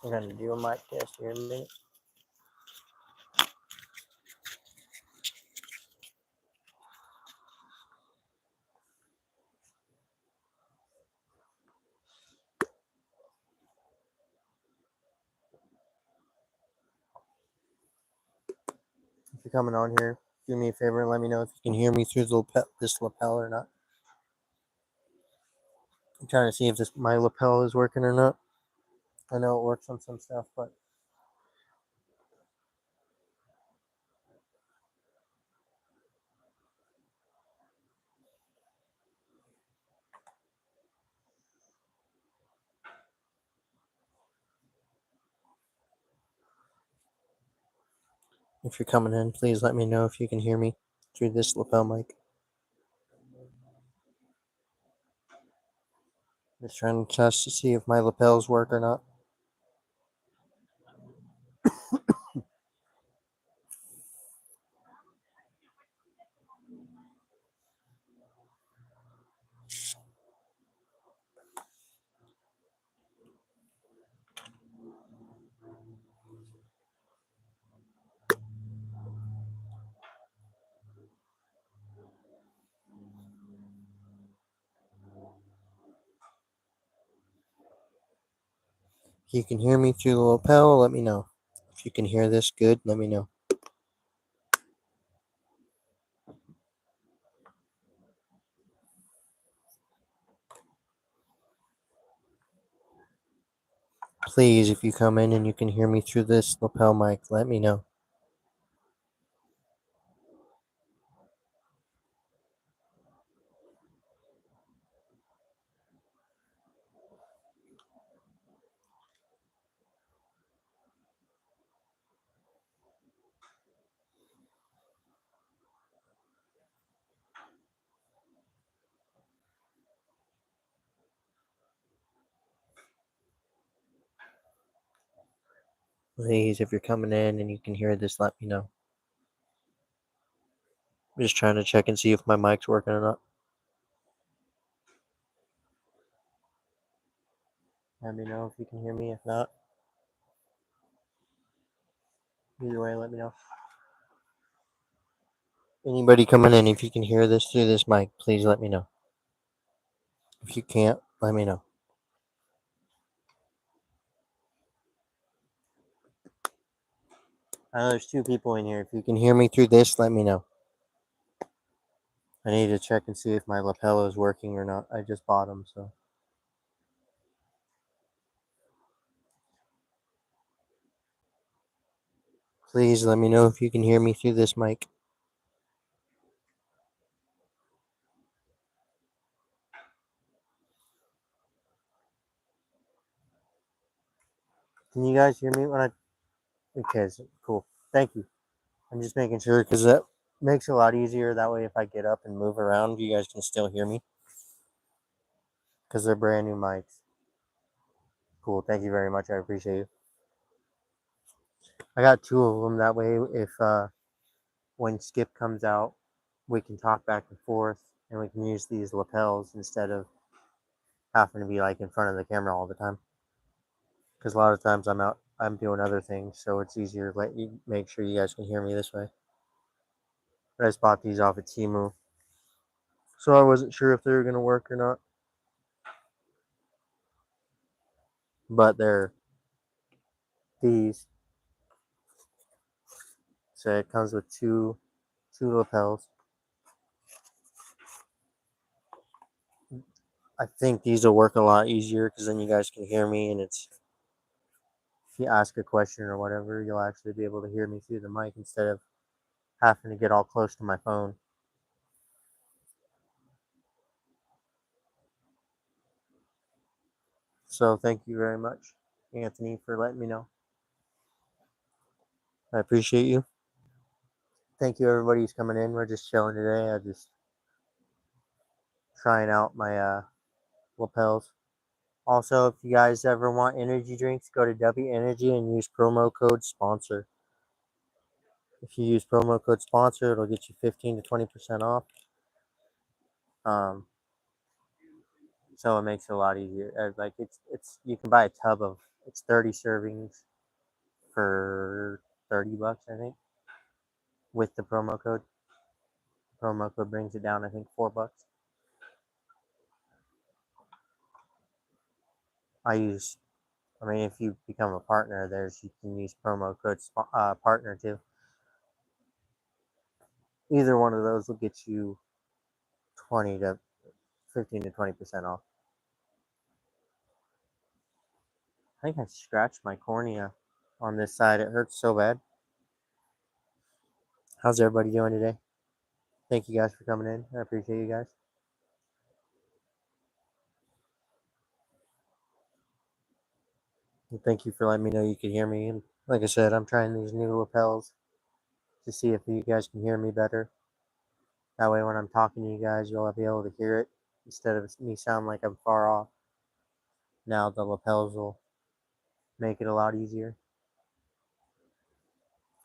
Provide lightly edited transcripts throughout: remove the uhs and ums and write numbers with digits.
I'm going to do a mic test here in a minute. If you're coming on here, do me a favor and let me know if you can hear me through this lapel or not. I'm trying to see if my lapel is working or not. I know it works on some stuff, but if you're coming in, please let me know if you can hear me through this lapel mic. Just trying to test to see if my lapels work or not. If you can hear me through the lapel, let me know. If you can hear this good, let me know. Please, if you come in and you can hear me through this lapel mic, let me know. Please, if you're coming in and you can hear this, let me know. I'm just trying to check and see if my mic's working or not. Let me know if you can hear me. If not, either way, let me know. Anybody coming in, if you can hear this through this mic, please let me know. If you can't, let me know. I know there's 2 people in here. If you can hear me through this, let me know. I need to check and see if my lapel is working or not. I just bought them, so. Please let me know if you can hear me through this mic. Can you guys hear me when I... Okay, cool. Thank you. I'm just making sure because that makes it a lot easier. That way, if I get up and move around, you guys can still hear me. Because they're brand new mics. Cool. Thank you very much. I appreciate you. I got 2 of them. That way, if when Skip comes out, we can talk back and forth, and we can use these lapels instead of having to be like in front of the camera all the time. Because a lot of times I'm doing other things, so it's easier to let you make sure you guys can hear me this way. But I just bought these off of Temu, so I wasn't sure if they were gonna work or not. But they're these, so it comes with two lapels. I think these will work a lot easier because then you guys can hear me, and it's if you ask a question or whatever, you'll actually be able to hear me through the mic instead of having to get all close to my phone. So thank you very much, Anthony, for letting me know. I appreciate you. Thank you, everybody who's coming in. We're just chilling today. I just trying out my lapels. Also, if you guys ever want energy drinks, go to W Energy and use promo code sponsor. If you use promo code sponsor, it'll get you 15 to 20% off. So it makes it a lot easier. Like it's you can buy a tub of It's 30 servings for $30, I think, with the promo code. Promo code brings it down, I think, $4. I mean, if you become a partner, you can use promo code partner too. Either one of those will get you 20 to 15 to 20% off. I think I scratched my cornea on this side. It hurts so bad. How's everybody doing today? Thank you guys for coming in. I appreciate you guys. And thank you for letting me know you could hear me. And like I said, I'm trying these new lapels to see if you guys can hear me better. That way, when I'm talking to you guys, you'll be able to hear it instead of me sound like I'm far off. Now the lapels will make it a lot easier.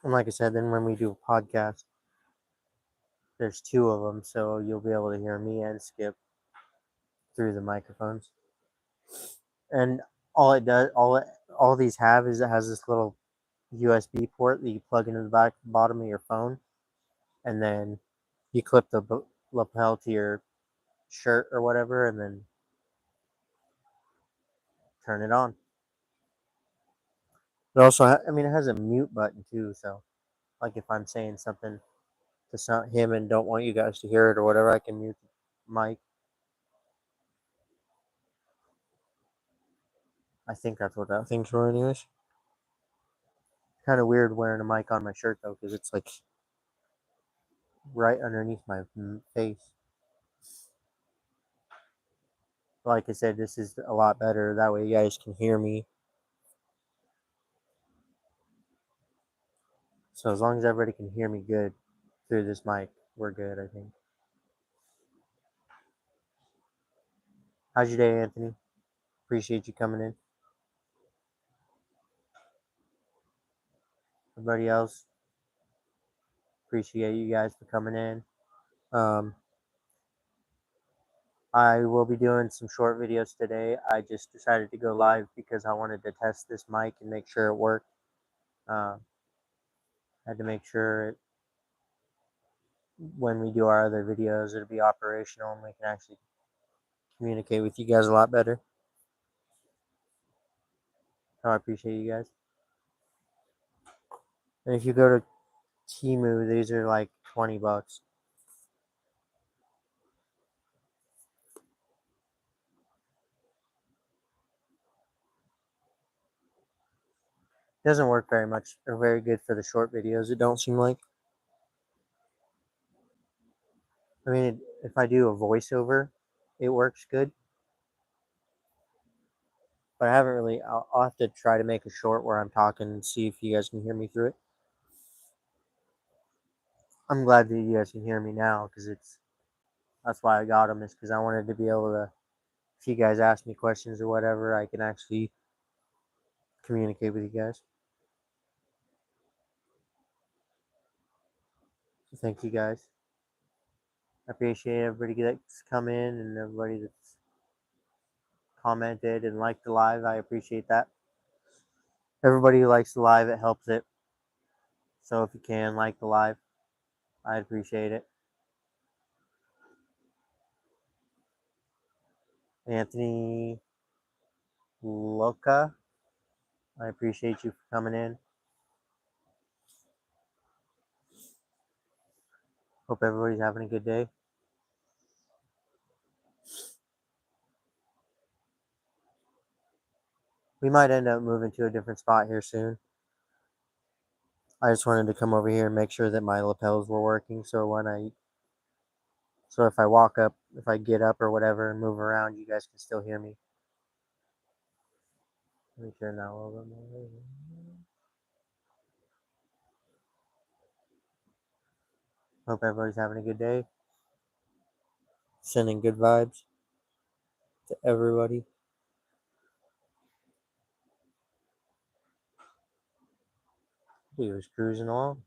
And like I said, then when we do a podcast, there's two of them, so you'll be able to hear me and Skip through the microphones. And all these have is it has this little USB port that you plug into the bottom of your phone, and then you clip the lapel to your shirt or whatever, and then turn it on. It also, I mean, it has a mute button too, so like if I'm saying something to him and don't want you guys to hear it or whatever, I can mute the mic. I think that's what that thing's for, anyways. Kind of weird wearing a mic on my shirt though, because it's like right underneath my face. Like I said, this is a lot better. That way, you guys can hear me. So as long as everybody can hear me good through this mic, we're good, I think. How's your day, Anthony? Appreciate you coming in. Everybody else, appreciate you guys for coming in. I will be doing some short videos today. I just decided to go live because I wanted to test this mic and make sure it worked. I had to make sure when we do our other videos, it'll be operational and we can actually communicate with you guys a lot better. So I appreciate you guys. And if you go to Temu, these are like $20. Doesn't work very much or very good for the short videos. It don't seem like. I mean, if I do a voiceover, it works good. But I haven't really. I'll have to try to make a short where I'm talking and see if you guys can hear me through it. I'm glad that you guys can hear me now because that's why I got them, is because I wanted to be able to, if you guys ask me questions or whatever, I can actually communicate with you guys. So thank you guys. I appreciate everybody that's come in and everybody that's commented and liked the live. I appreciate that. Everybody who likes the live, it helps it. So if you can like the live, I appreciate it. Anthony Loca, I appreciate you for coming in. Hope everybody's having a good day. We might end up moving to a different spot here soon. I just wanted to come over here and make sure that my lapels were working, so if I walk up, if I get up or whatever and move around, you guys can still hear me. Let me turn that a little bit more. Hope everybody's having a good day. Sending good vibes to everybody. He was cruising along.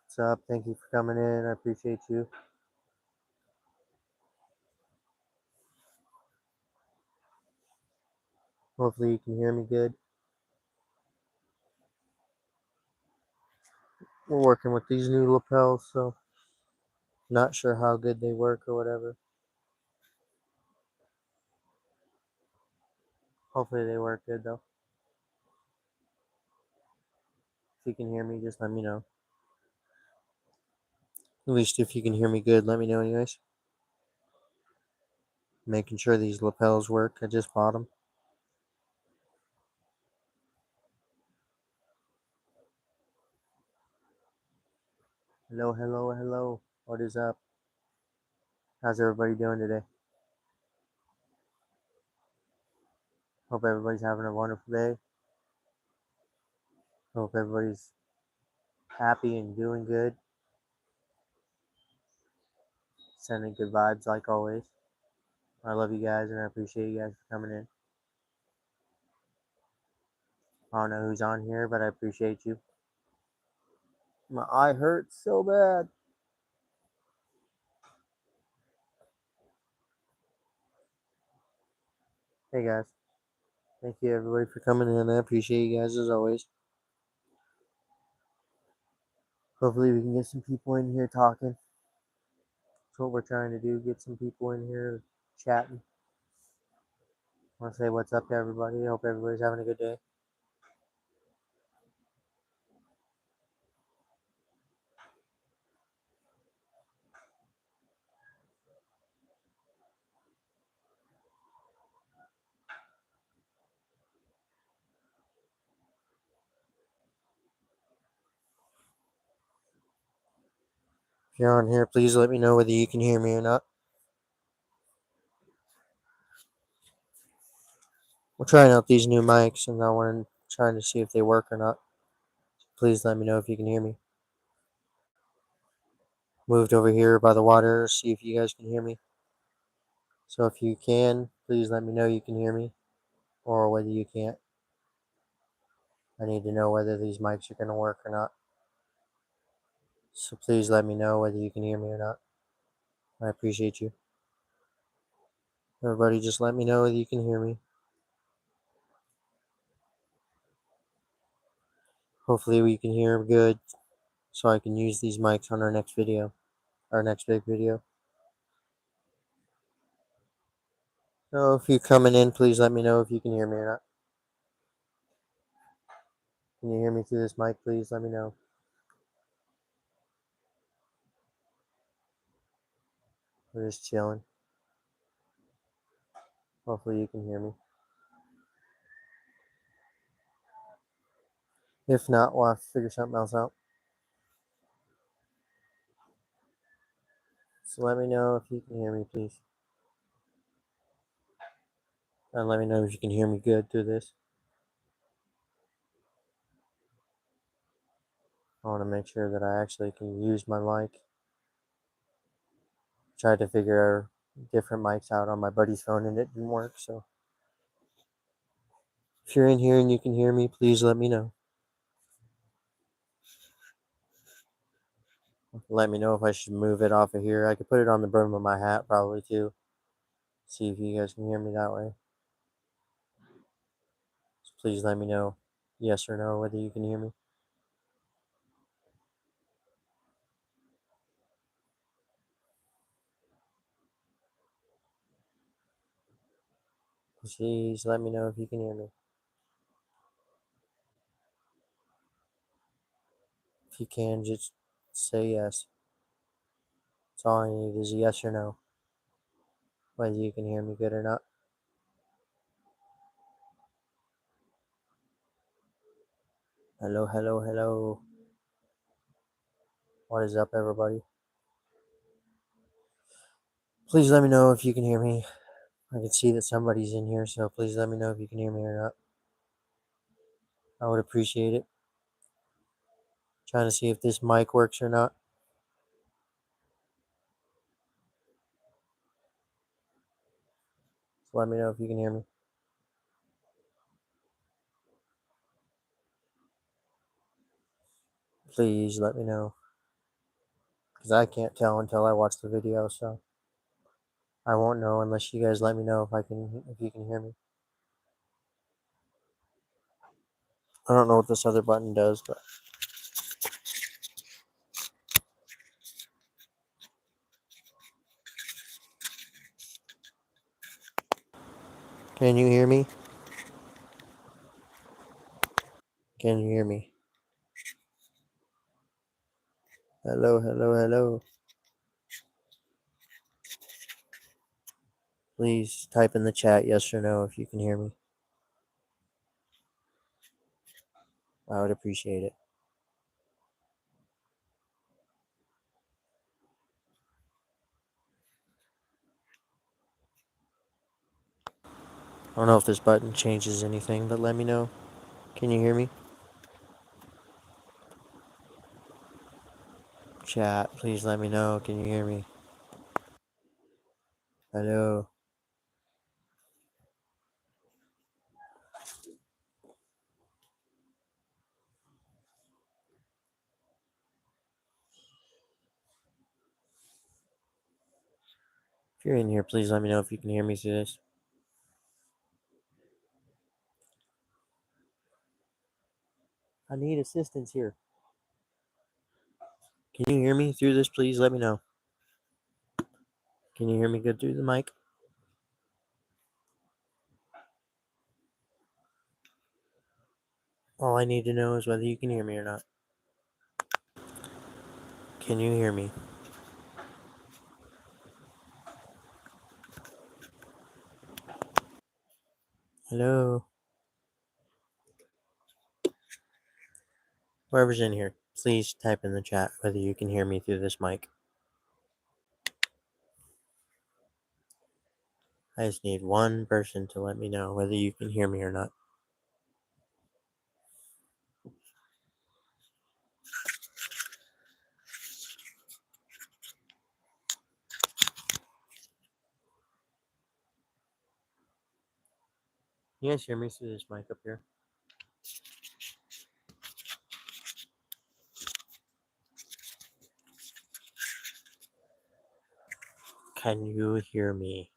What's up? Thank you for coming in. I appreciate you. Hopefully you can hear me good. We're working with these new lapels, so not sure how good they work or whatever. Hopefully they work good though. If you can hear me, just let me know. At least if you can hear me good, let me know anyways. Making sure these lapels work. I just bought them. Hello, hello, hello. What is up? How's everybody doing today? Hope everybody's having a wonderful day. Hope everybody's happy and doing good. Sending good vibes like always. I love you guys and I appreciate you guys for coming in. I don't know who's on here, but I appreciate you. My eye hurts so bad. Hey guys. Thank you everybody for coming in. I appreciate you guys as always. Hopefully we can get some people in here talking. That's what we're trying to do. Get some people in here chatting. I want to say what's up to everybody. I hope everybody's having a good day. If you're on here, please let me know whether you can hear me or not. We're trying out these new mics and I want to trying to see if they work or not. Please let me know if you can hear me. Moved over here by the water, see if you guys can hear me. So if you can, please let me know you can hear me or whether you can't. I need to know whether these mics are going to work or not. So please let me know whether you can hear me or not. I appreciate you. Everybody just let me know whether you can hear me. Hopefully we can hear good so I can use these mics on our next video, our next big video. So if you're coming in, please let me know if you can hear me or not. Can you hear me through this mic? Please let me know. We're just chilling. Hopefully you can hear me. If not, we'll have to figure something else out. So let me know if you can hear me, please. And let me know if you can hear me good through this. I want to make sure that I actually can use my mic. Tried to figure different mics out on my buddy's phone and it didn't work. So if you're in here and you can hear me, please let me know. Let me know if I should move it off of here. I could put it on the brim of my hat probably too. See if you guys can hear me that way. So please let me know yes or no whether you can hear me. Please let me know if you can hear me. If you can, just say yes. That's all I need is a yes or no, whether you can hear me good or not. Hello, hello, hello. What is up, everybody? Please let me know if you can hear me. I can see that somebody's in here, so please let me know if you can hear me or not. I would appreciate it. Trying to see if this mic works or not. So let me know if you can hear me. Please let me know. Because I can't tell until I watch the video, so I won't know unless you guys let me know if you can hear me. I don't know what this other button does, but can you hear me? Can you hear me? Hello, hello, hello. Please type in the chat yes or no if you can hear me. I would appreciate it. I don't know if this button changes anything, but let me know. Can you hear me? Chat, please let me know. Can you hear me? Hello. If you're in here, please let me know if you can hear me through this. I need assistance here. Can you hear me through this? Please let me know. Can you hear me good through the mic? All I need to know is whether you can hear me or not. Can you hear me? Hello? Whoever's in here, please type in the chat whether you can hear me through this mic. I just need one person to let me know whether you can hear me or not. You guys hear me through this mic up here? Can you hear me?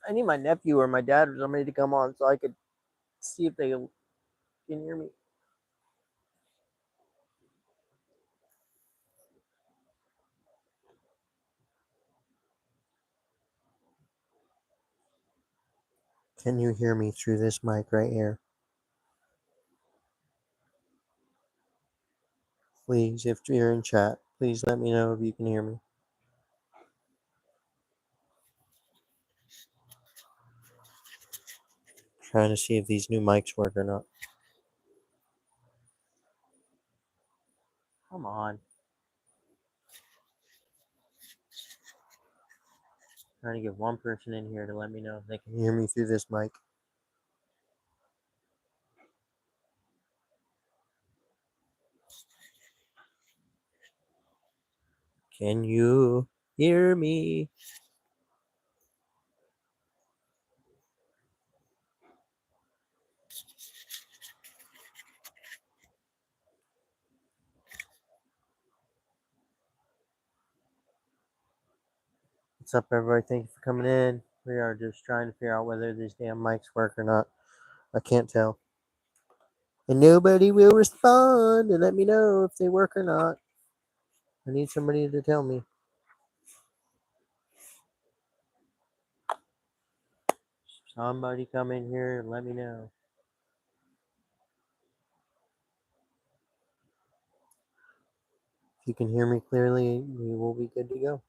I need my nephew or my dad or somebody to come on so I could see if they can hear me. Can you hear me through this mic right here? Please, if you're in chat, please let me know if you can hear me. Trying to see if these new mics work or not. Come on. Trying to get one person in here to let me know if they can hear me through this mic. Can you hear me? What's up, everybody? Thank you for coming in. We are just trying to figure out whether these damn mics work or not. I can't tell. And nobody will respond and let me know if they work or not. I need somebody to tell me. Somebody come in here and let me know. If you can hear me clearly, we will be good to go.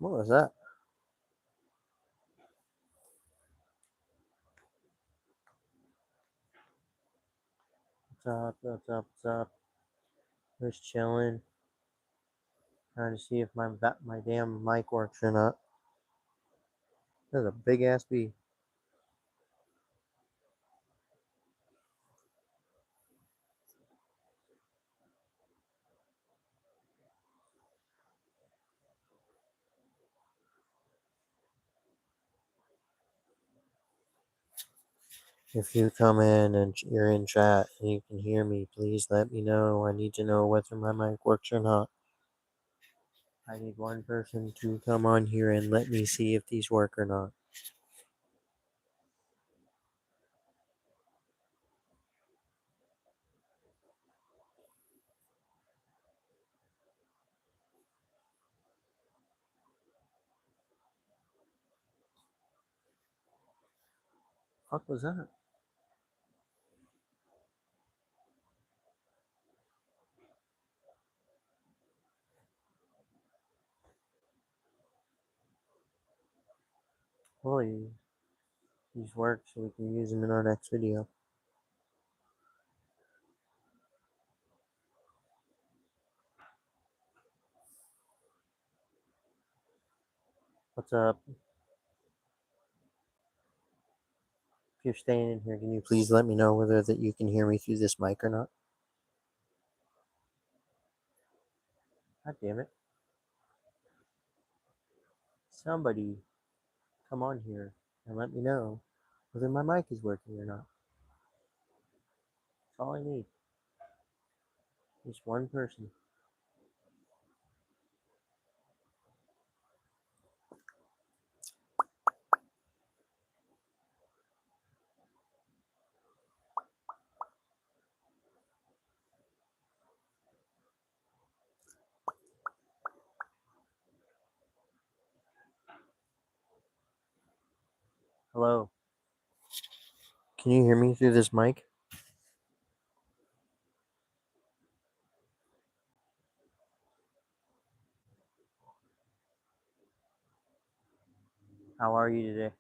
What was that? What's up? What's up? What's up? Just chilling, trying to see if my damn mic works or not. There's a big ass bee. If you come in and you're in chat and you can hear me, please let me know. I need to know whether my mic works or not. I need one person to come on here and let me see if these work or not. What was that? Hopefully these work so we can use them in our next video. What's up? If you're staying in here, can you please let me know whether that you can hear me through this mic or not? God damn it. Somebody come on here and let me know whether my mic is working or not. That's all I need. Just one person. Hello. Can you hear me through this mic? How are you today?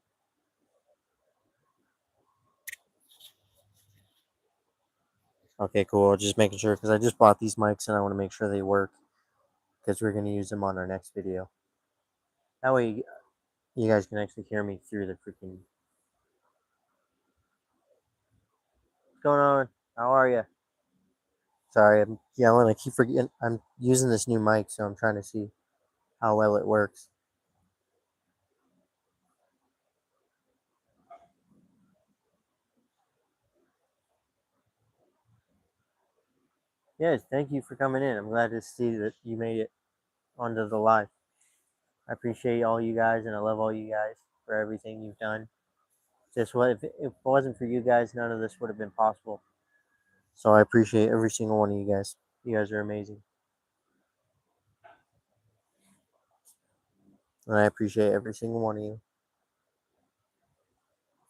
Okay, cool. Just making sure because I just bought these mics and I want to make sure they work because we're going to use them on our next video. That way you guys can actually hear me through the freaking. What's going on? How are you? Sorry, I'm yelling. I keep forgetting. I'm using this new mic, so I'm trying to see how well it works. Yes, thank you for coming in. I'm glad to see that you made it onto the live. I appreciate all you guys and I love all you guys for everything you've done. Just what if it wasn't for you guys, none of this would have been possible. So I appreciate every single one of you guys. You guys are amazing. And I appreciate every single one of you.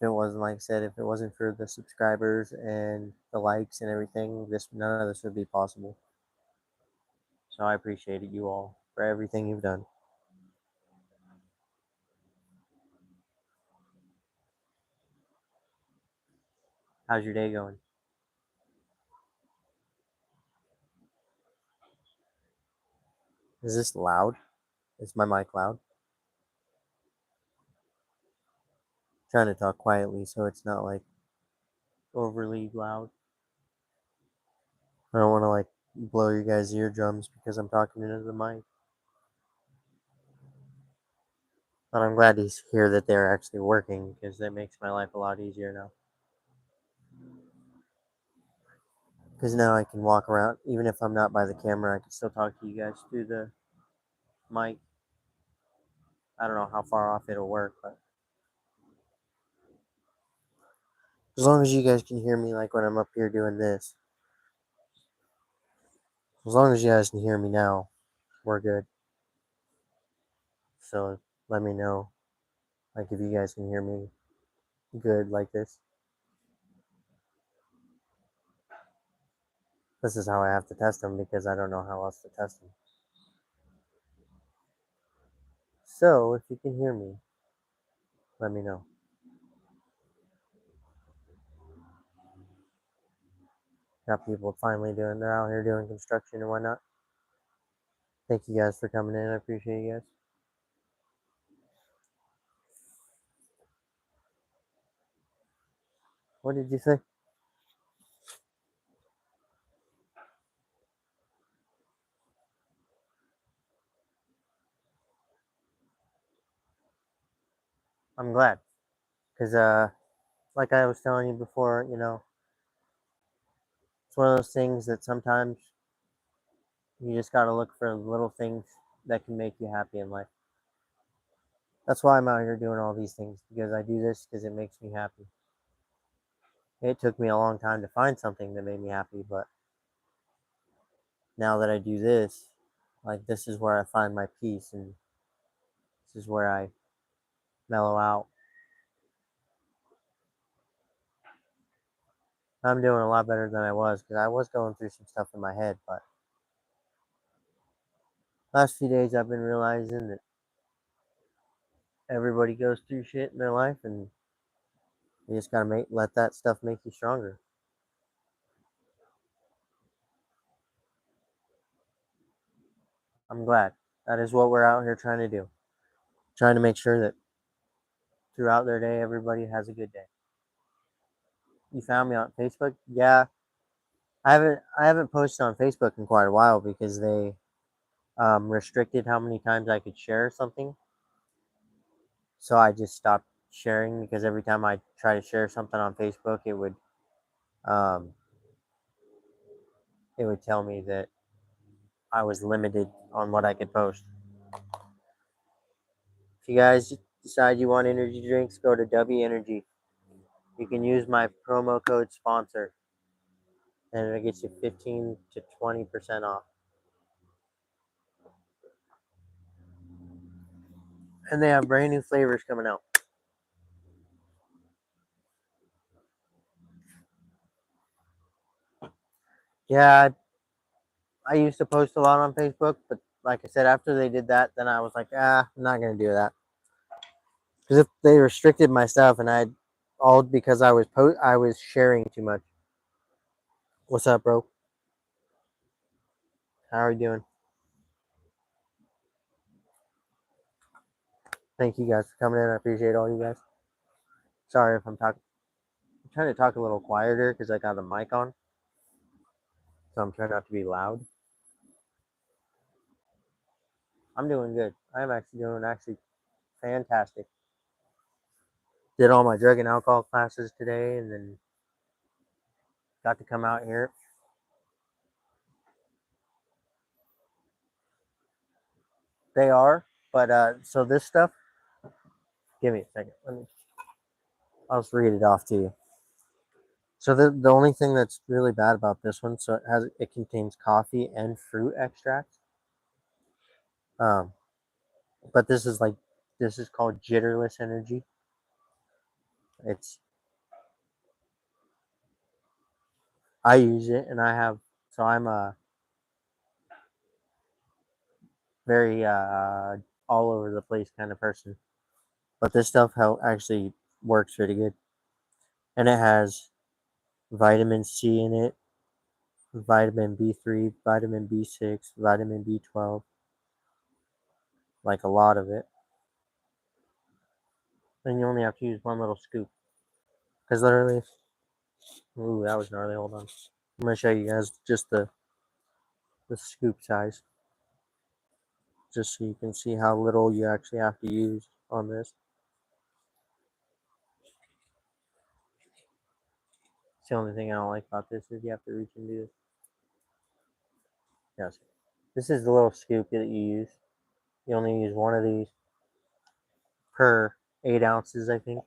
If it wasn't, like I said, if it wasn't for the subscribers and the likes and everything, none of this would be possible. So I appreciate you all for everything you've done. How's your day going? Is this loud? Is my mic loud? I'm trying to talk quietly so it's not like overly loud. I don't want to like blow your guys' eardrums because I'm talking into the mic. But I'm glad to hear that they're actually working because that makes my life a lot easier now. Because now I can walk around, even if I'm not by the camera, I can still talk to you guys through the mic. I don't know how far off it'll work, but as long as you guys can hear me, like when I'm up here doing this, as long as you guys can hear me now, we're good. So let me know, like if you guys can hear me good like this. This is how I have to test them because I don't know how else to test them. So, if you can hear me, let me know. Got people finally they're out here doing construction and whatnot. Thank you guys for coming in. I appreciate you guys. What did you say? I'm glad. Because, like I was telling you before, it's one of those things that sometimes you just got to look for little things that can make you happy in life. That's why I'm out here doing all these things, because I do this because it makes me happy. It took me a long time to find something that made me happy, but now that I do this, like, this is where I find my peace, and this is where I mellow out. I'm doing a lot better than I was, because I was going through some stuff in my head, but last few days I've been realizing that everybody goes through shit in their life, and you just gotta let that stuff make you stronger. I'm glad. That is what we're out here trying to do. Trying to make sure that throughout their day everybody has a good day. You found me on Facebook? Yeah. I haven't posted on Facebook in quite a while because they restricted how many times I could share something. So I just stopped sharing, because every time I try to share something on Facebook, um, it would tell me that I was limited on what I could post. If you guys decide you want energy drinks, go to W Energy. You can use my promo code sponsor, and it gets you 15 to 20% off. And they have brand new flavors coming out. Yeah, I used to post a lot on Facebook, but like I said, after they did that, then I was like, I'm not gonna do that, because if they restricted my stuff, and all because I was sharing too much. What's up, bro? How are you doing? Thank you guys for coming in. I appreciate all you guys. Sorry if I'm talking. I'm trying to talk a little quieter because I got the mic on, so I'm trying not to be loud. I'm doing good. I'm actually doing fantastic. Did all my drug and alcohol classes today, and then got to come out here. They are, but so this stuff. Give me a second. I'll just read it off to you. So the only thing that's really bad about this one, so it contains coffee and fruit extracts. Um, but this is called jitterless energy. It's I use it, and I'm a very all over the place kind of person, but this stuff actually works pretty good, and it has vitamin C in it, vitamin B3, vitamin B6, vitamin B12, like a lot of it. And you only have to use one little scoop, because literally, ooh, that was gnarly. Hold on, I'm gonna show you guys just the scoop size, just so you can see how little you actually have to use on this. It's the only thing I don't like about this is you have to reach and do this. Yes, this is the little scoop that you use. You only use one of these per 8 ounces, I think.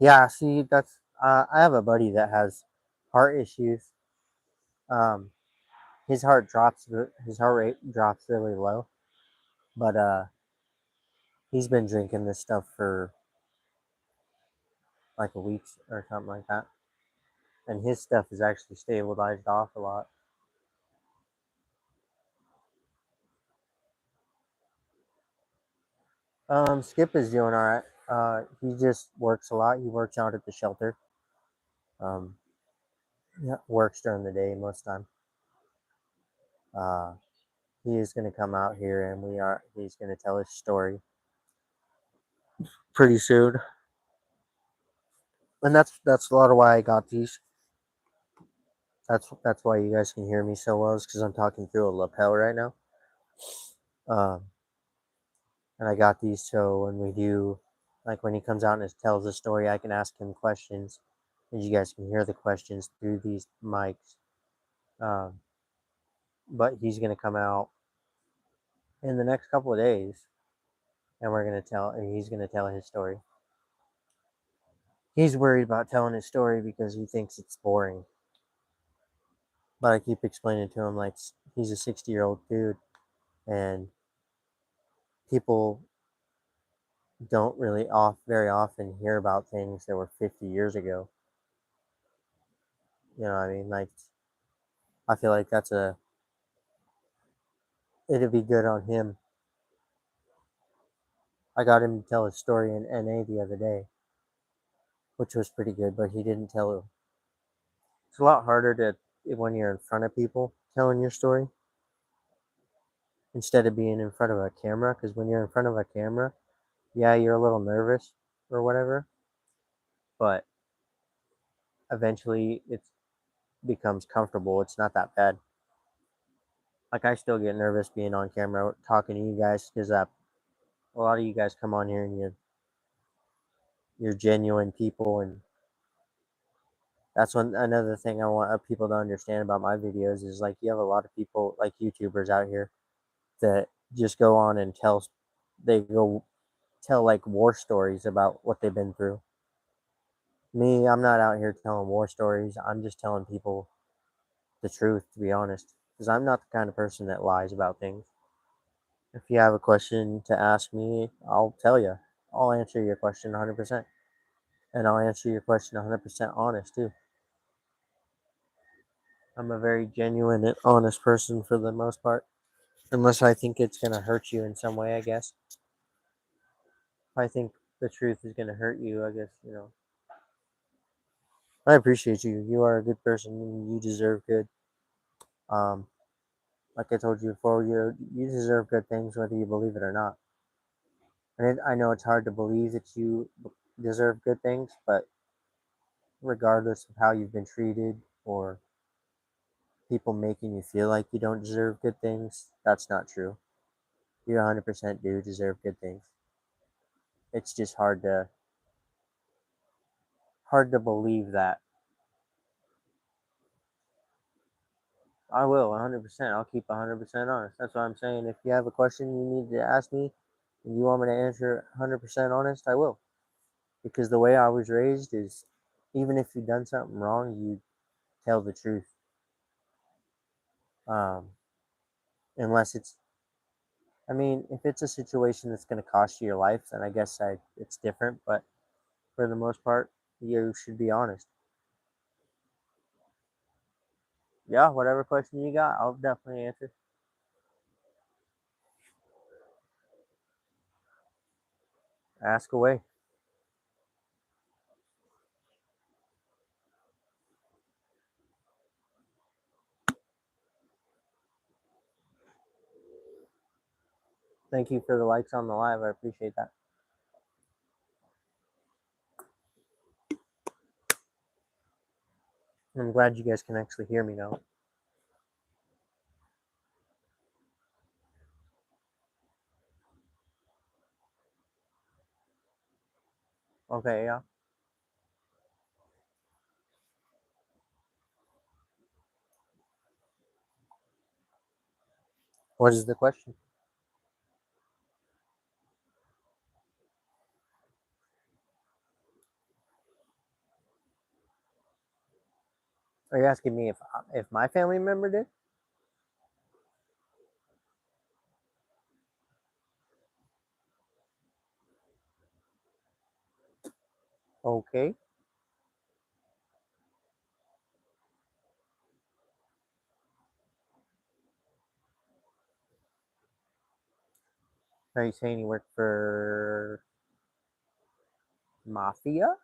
Yeah, see, that's I have a buddy that has heart issues. Um, his heart rate drops really low, but he's been drinking this stuff for like a week or something like that. And his stuff is actually stabilized off a lot. Skip is doing all right. He just works a lot. He works out at the shelter. Um, yeah, works during the day most of the time. Uh, he is going to come out here, and he's going to tell his story pretty soon. And that's a lot of why I got these. That's why you guys can hear me so well, is because I'm talking through a lapel right now. Um, and I got these so when we do, like when he comes out and tells a story, I can ask him questions, and you guys can hear the questions through these mics. Um, but he's gonna come out in the next couple of days, and he's gonna tell his story. He's worried about telling his story because he thinks it's boring. But I keep explaining to him like he's a 60-year-old dude, and people don't really very often hear about things that were 50 years ago. You know what I mean? Like I feel like it'd be good on him. I got him to tell his story in NA the other day, which was pretty good, but he didn't tell it. It's a lot harder to when you're in front of people telling your story instead of being in front of a camera, because when you're in front of a camera, yeah, you're a little nervous or whatever, but eventually it becomes comfortable. It's not that bad. Like I still get nervous being on camera talking to you guys because a lot of you guys come on here and you're genuine people, and that's one another thing I want people to understand about my videos is like you have a lot of people like YouTubers out here that just go on and they go tell like war stories about what they've been through. Me, I'm not out here telling war stories. I'm just telling people the truth, to be honest, because I'm not the kind of person that lies about things. If you have a question to ask me, I'll tell you. I'll answer your question 100%. And I'll answer your question 100% honest, too. I'm a very genuine and honest person for the most part. Unless I think it's going to hurt you in some way, I guess. If I think the truth is going to hurt you, I guess, I appreciate you. You are a good person and you deserve good. Um, like I told you before, you deserve good things whether you believe it or not. And I know it's hard to believe that you deserve good things, but regardless of how you've been treated or people making you feel like you don't deserve good things, that's not true. You 100% do deserve good things. It's just hard to believe that. I will 100%. I'll keep 100% honest. That's what I'm saying. If you have a question you need to ask me and you want me to answer 100% honest, I will. Because the way I was raised is even if you've done something wrong, you tell the truth. Um, unless I mean, if it's a situation that's going to cost you your life, then I guess it's different. But for the most part, you should be honest. Yeah, whatever question you got, I'll definitely answer. Ask away. Thank you for the likes on the live. I appreciate that. I'm glad you guys can actually hear me now. Okay, yeah. What is the question? Are you asking me if my family member did? Okay. Are you saying you work for mafia?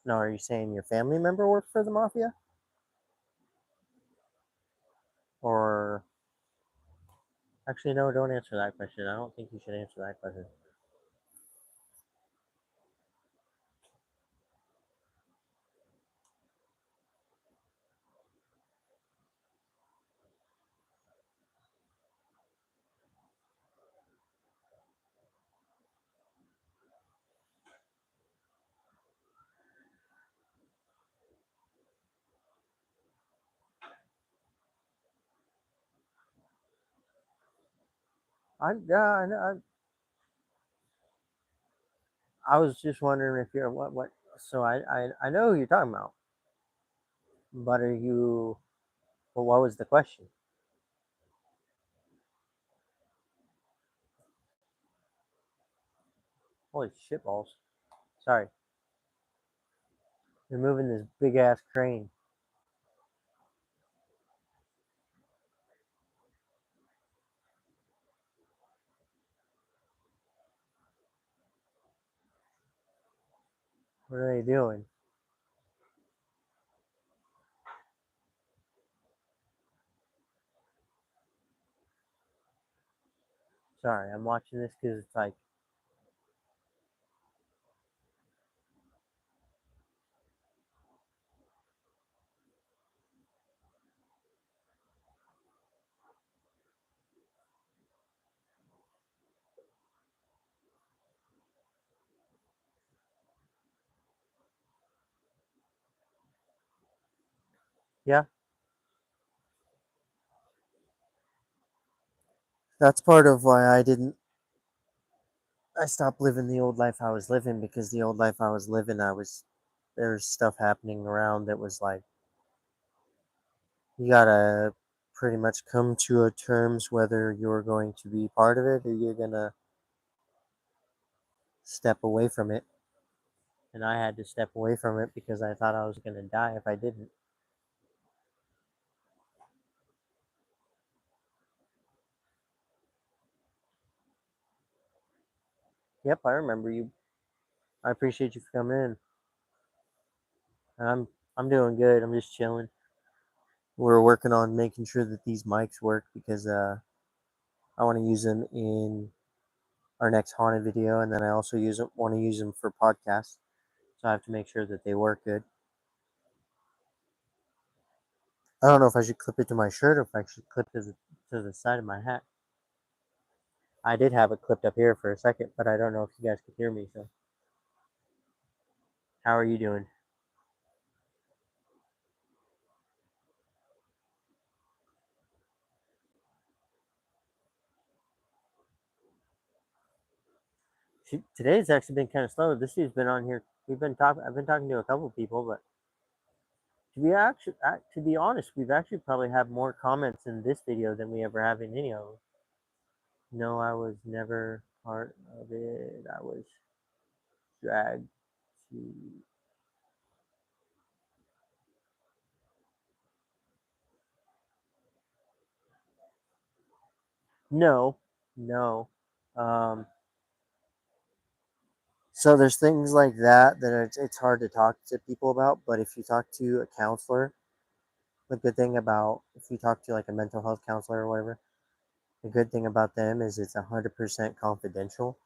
No, are you saying your family member worked for the mafia? Or actually, no, don't answer that question. I don't think you should answer that question. I was just wondering if you're what. So I know who you're talking about, but are you? Well, what was the question? Holy shit balls! Sorry, you're moving this big ass crane. What are they doing? Sorry, I'm watching this because it's like, yeah, that's part of why I stopped living the old life I was living because the old life I was living, there's stuff happening around that was like, you gotta pretty much come to a terms whether you're going to be part of it or you're gonna step away from it. And I had to step away from it because I thought I was gonna die if I didn't. Yep, I remember you. I appreciate you for coming in. And I'm doing good. I'm just chilling. We're working on making sure that these mics work because I want to use them in our next haunted video, and then I also want to use them for podcasts. So I have to make sure that they work good. I don't know if I should clip it to my shirt or if I should clip it to the side of my hat. I did have it clipped up here for a second, but I don't know if you guys could hear me. So, how are you doing? Today's actually been kind of slow. This dude's been on here. We've been talking. I've been talking to a couple of people, but to be honest, we've actually probably had more comments in this video than we ever have in any of them. No, I was never part of it. I was dragged to. No, no. Um, so there's things like that it's hard to talk to people about. But if you talk to a counselor, the good thing about if you talk to like a mental health counselor or whatever, the good thing about them is it's 100% confidential,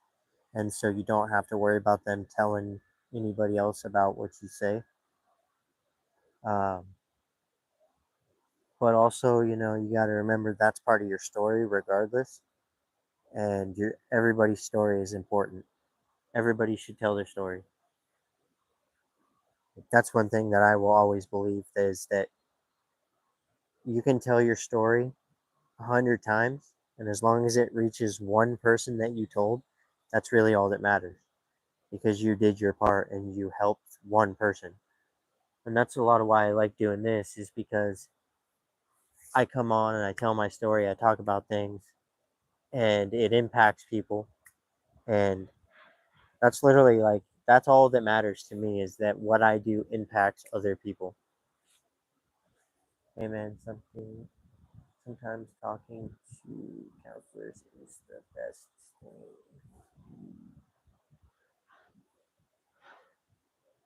and so you don't have to worry about them telling anybody else about what you say. Um, but also, you got to remember that's part of your story, regardless. And everybody's story is important. Everybody should tell their story. That's one thing that I will always believe is that you can tell your story 100 times, and as long as it reaches one person that you told, that's really all that matters because you did your part and you helped one person. And that's a lot of why I like doing this is because I come on and I tell my story, I talk about things, and it impacts people. And that's literally like That's all that matters to me, is that what I do impacts other people. Hey man, sometimes talking to counselors is the best thing.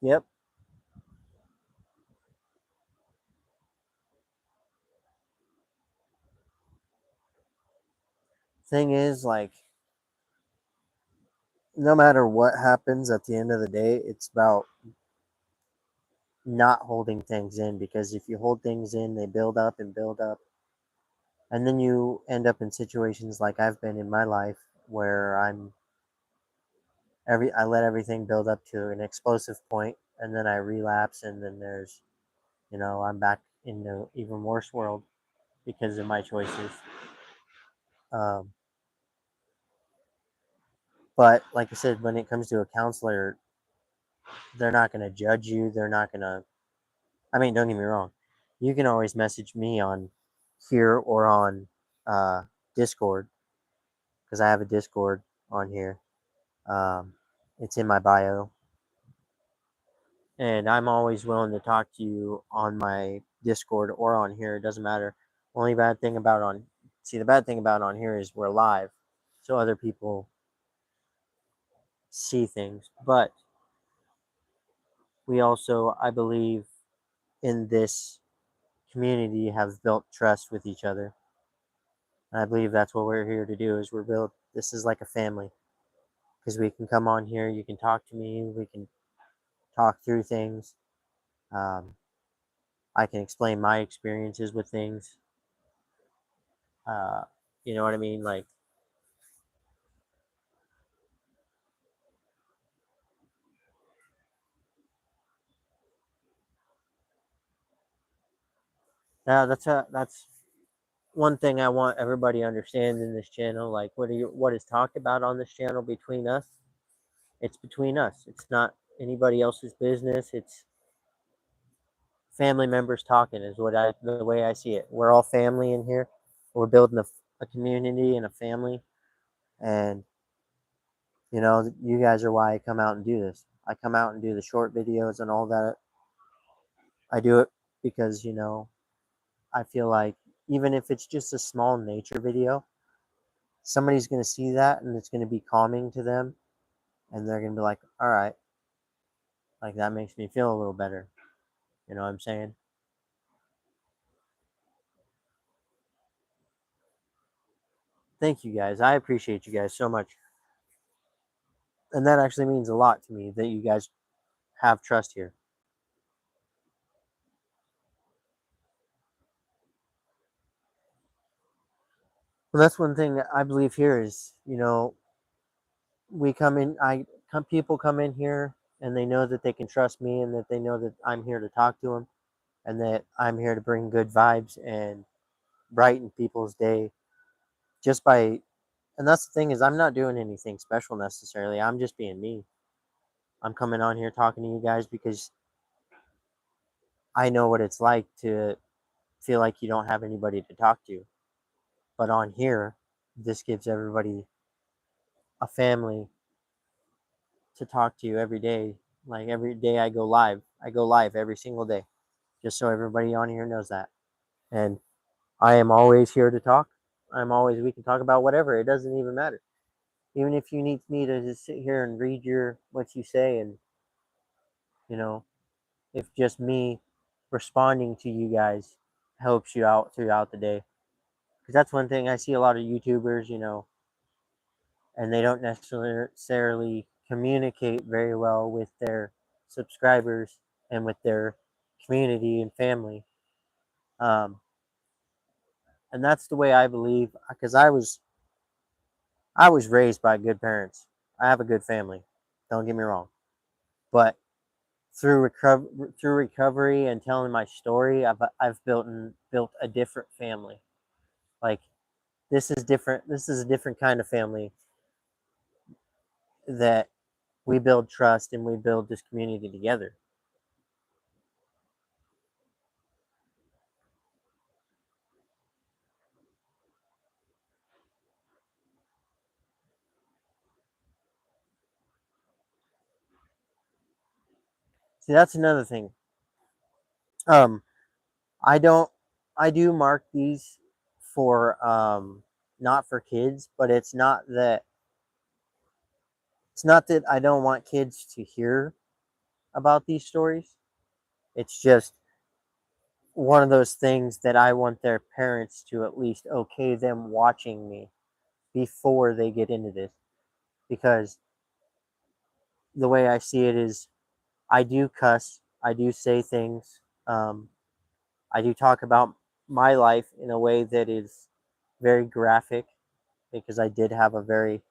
Yep. Thing is, like, no matter what happens at the end of the day, it's about not holding things in, because if you hold things in, they build up and build up. And then you end up in situations like I've been in my life, where I let everything build up to an explosive point, and then I relapse, and then I'm back in the even worse world because of my choices. Um, but like I said, when it comes to a counselor, they're not going to judge you. They're not going to. I mean, don't get me wrong. You can always message me on here or on uh, Discord, because I have a Discord on here. Um, it's in my bio, and I'm always willing to talk to you on my Discord or on here. It doesn't matter. Only bad thing about on See, the bad thing about on here is we're live, so other people see things. But we also, I believe, in this community have built trust with each other. And I believe that's what we're here to do. Is we're built. This is like a family, because we can come on here. You can talk to me. We can talk through things. Um, I can explain my experiences with things. Uh, you know what I mean? Like, that's one thing I want everybody to understand in this channel. Like, what is talked about on this channel between us, it's between us. It's not anybody else's business. It's family members talking, is the way I see it. We're all family in here. We're building a community and a family, and you guys are why I come out and do this. I come out and do the short videos and all that. I do it because I feel like, even if it's just a small nature video, somebody's going to see that and it's going to be calming to them, and they're going to be like, all right, like, that makes me feel a little better. You know what I'm saying? Thank you guys. I appreciate you guys so much. And that actually means a lot to me, that you guys have trust here. Well, that's one thing that I believe here is, we come in, people come in here, and they know that they can trust me, and that they know that I'm here to talk to them, and that I'm here to bring good vibes and brighten people's day, just by, and that's the thing, is I'm not doing anything special necessarily. I'm just being me. I'm coming on here talking to you guys because I know what it's like to feel like you don't have anybody to talk to. But on here, this gives everybody a family to talk to every day. Like, every day I go live. I go live every single day, just so everybody on here knows that. And I am always here to talk. We can talk about whatever. It doesn't even matter. Even if you need me to just sit here and read what you say, and, you know, if just me responding to you guys helps you out throughout the day. Because that's one thing I see a lot of YouTubers, and they don't necessarily communicate very well with their subscribers and with their community and family. Um, and that's the way I believe, because I was raised by good parents. I have a good family. Don't get me wrong, but through recovery and telling my story, I've built a different family. Like, this is different. This is a different kind of family, that we build trust and we build this community together. See, that's another thing. Um, I don't. I do mark these for not for kids, but it's not that I don't want kids to hear about these stories. It's just one of those things that I want their parents to at least okay them watching me before they get into this, because the way I see it is I do cuss, I do say things, I do talk about my life in a way that is very graphic, because I did have a very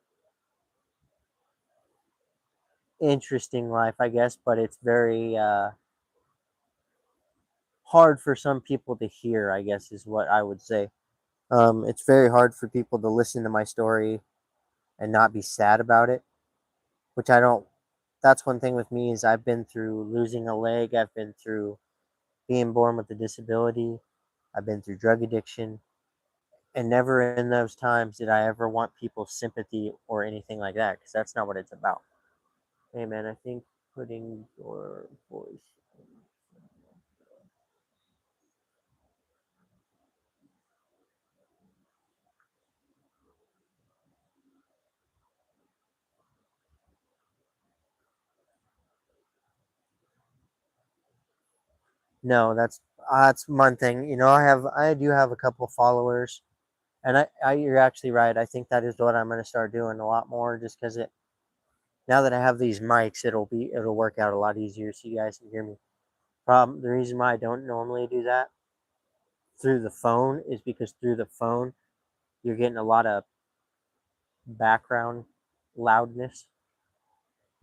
interesting life, I guess, but it's very hard for some people to hear, I guess, is what I would say. It's very hard for people to listen to my story and not be sad about it, which I don't. That's one thing with me is I've been through losing a leg, I've been through being born with a disability, I've been through drug addiction, and never in those times did I ever want people's sympathy or anything like that, because that's not what it's about. Hey man, I think putting your voice. No, that's one thing. You know, I do have a couple followers, and you're actually right. I think that is what I'm going to start doing a lot more, just because it now that I have these mics, it'll work out a lot easier so you guys can hear me. The reason why I don't normally do that through the phone is because through the phone you're getting a lot of background loudness.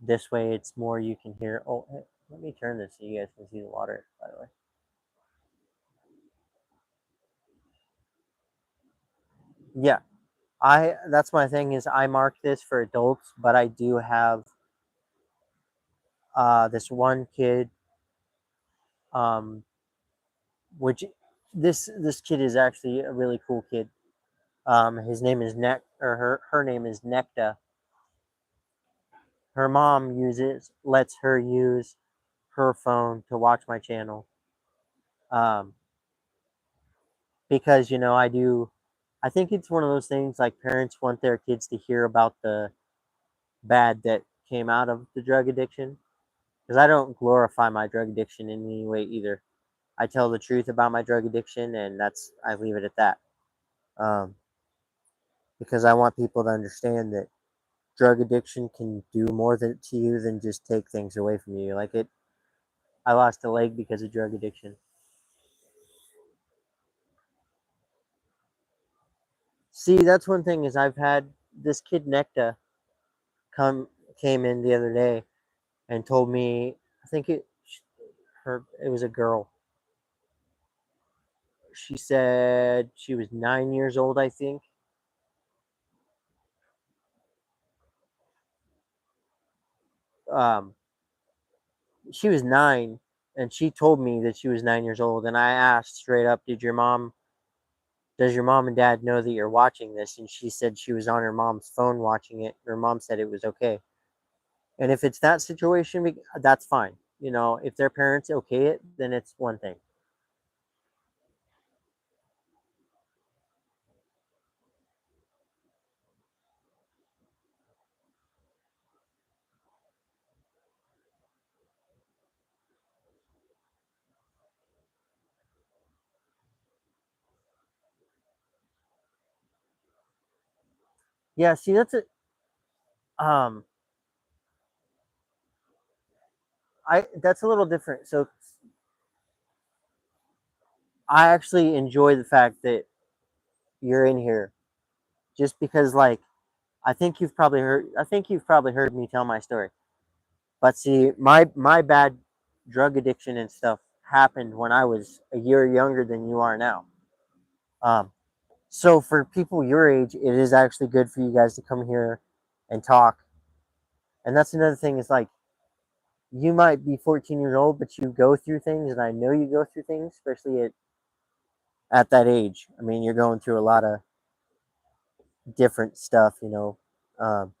This way, it's more you can hear. Oh, hey, let me turn this so you guys can see the water. By the way, yeah, I that's my thing is I mark this for adults, but I do have this one kid, um, which this kid is actually a really cool kid. His name is her name is Necta. Her mom lets her use her phone to watch my channel. Um, because I think it's one of those things like parents want their kids to hear about the bad that came out of the drug addiction, because I don't glorify my drug addiction in any way either. I tell the truth about my drug addiction, and I leave it at that. um, because I want people to understand that drug addiction can do more to you than just take things away from you. Like it I lost a leg because of drug addiction. See, that's one thing is I've had this kid Necta come came in the other day and told me, I think it was a girl. She said she was 9 years old, I think. Um, she was 9, and she told me that she was 9 years old. And I asked straight up, does your mom and dad know that you're watching this? And she said she was on her mom's phone watching it. Her mom said it was okay. And if it's that situation, that's fine. If their parents okay it, then it's one thing. Yeah, see, um, that's a little different. So I actually enjoy the fact that you're in here, just because, like, I think you've probably heard me tell my story. But see, my bad drug addiction and stuff happened when I was a year younger than you are now. Um, so for people your age, it is actually good for you guys to come here and talk. And that's another thing is like you might be 14 years old, but you go through things, and I know you go through things, especially at that age. I mean, you're going through a lot of different stuff, um,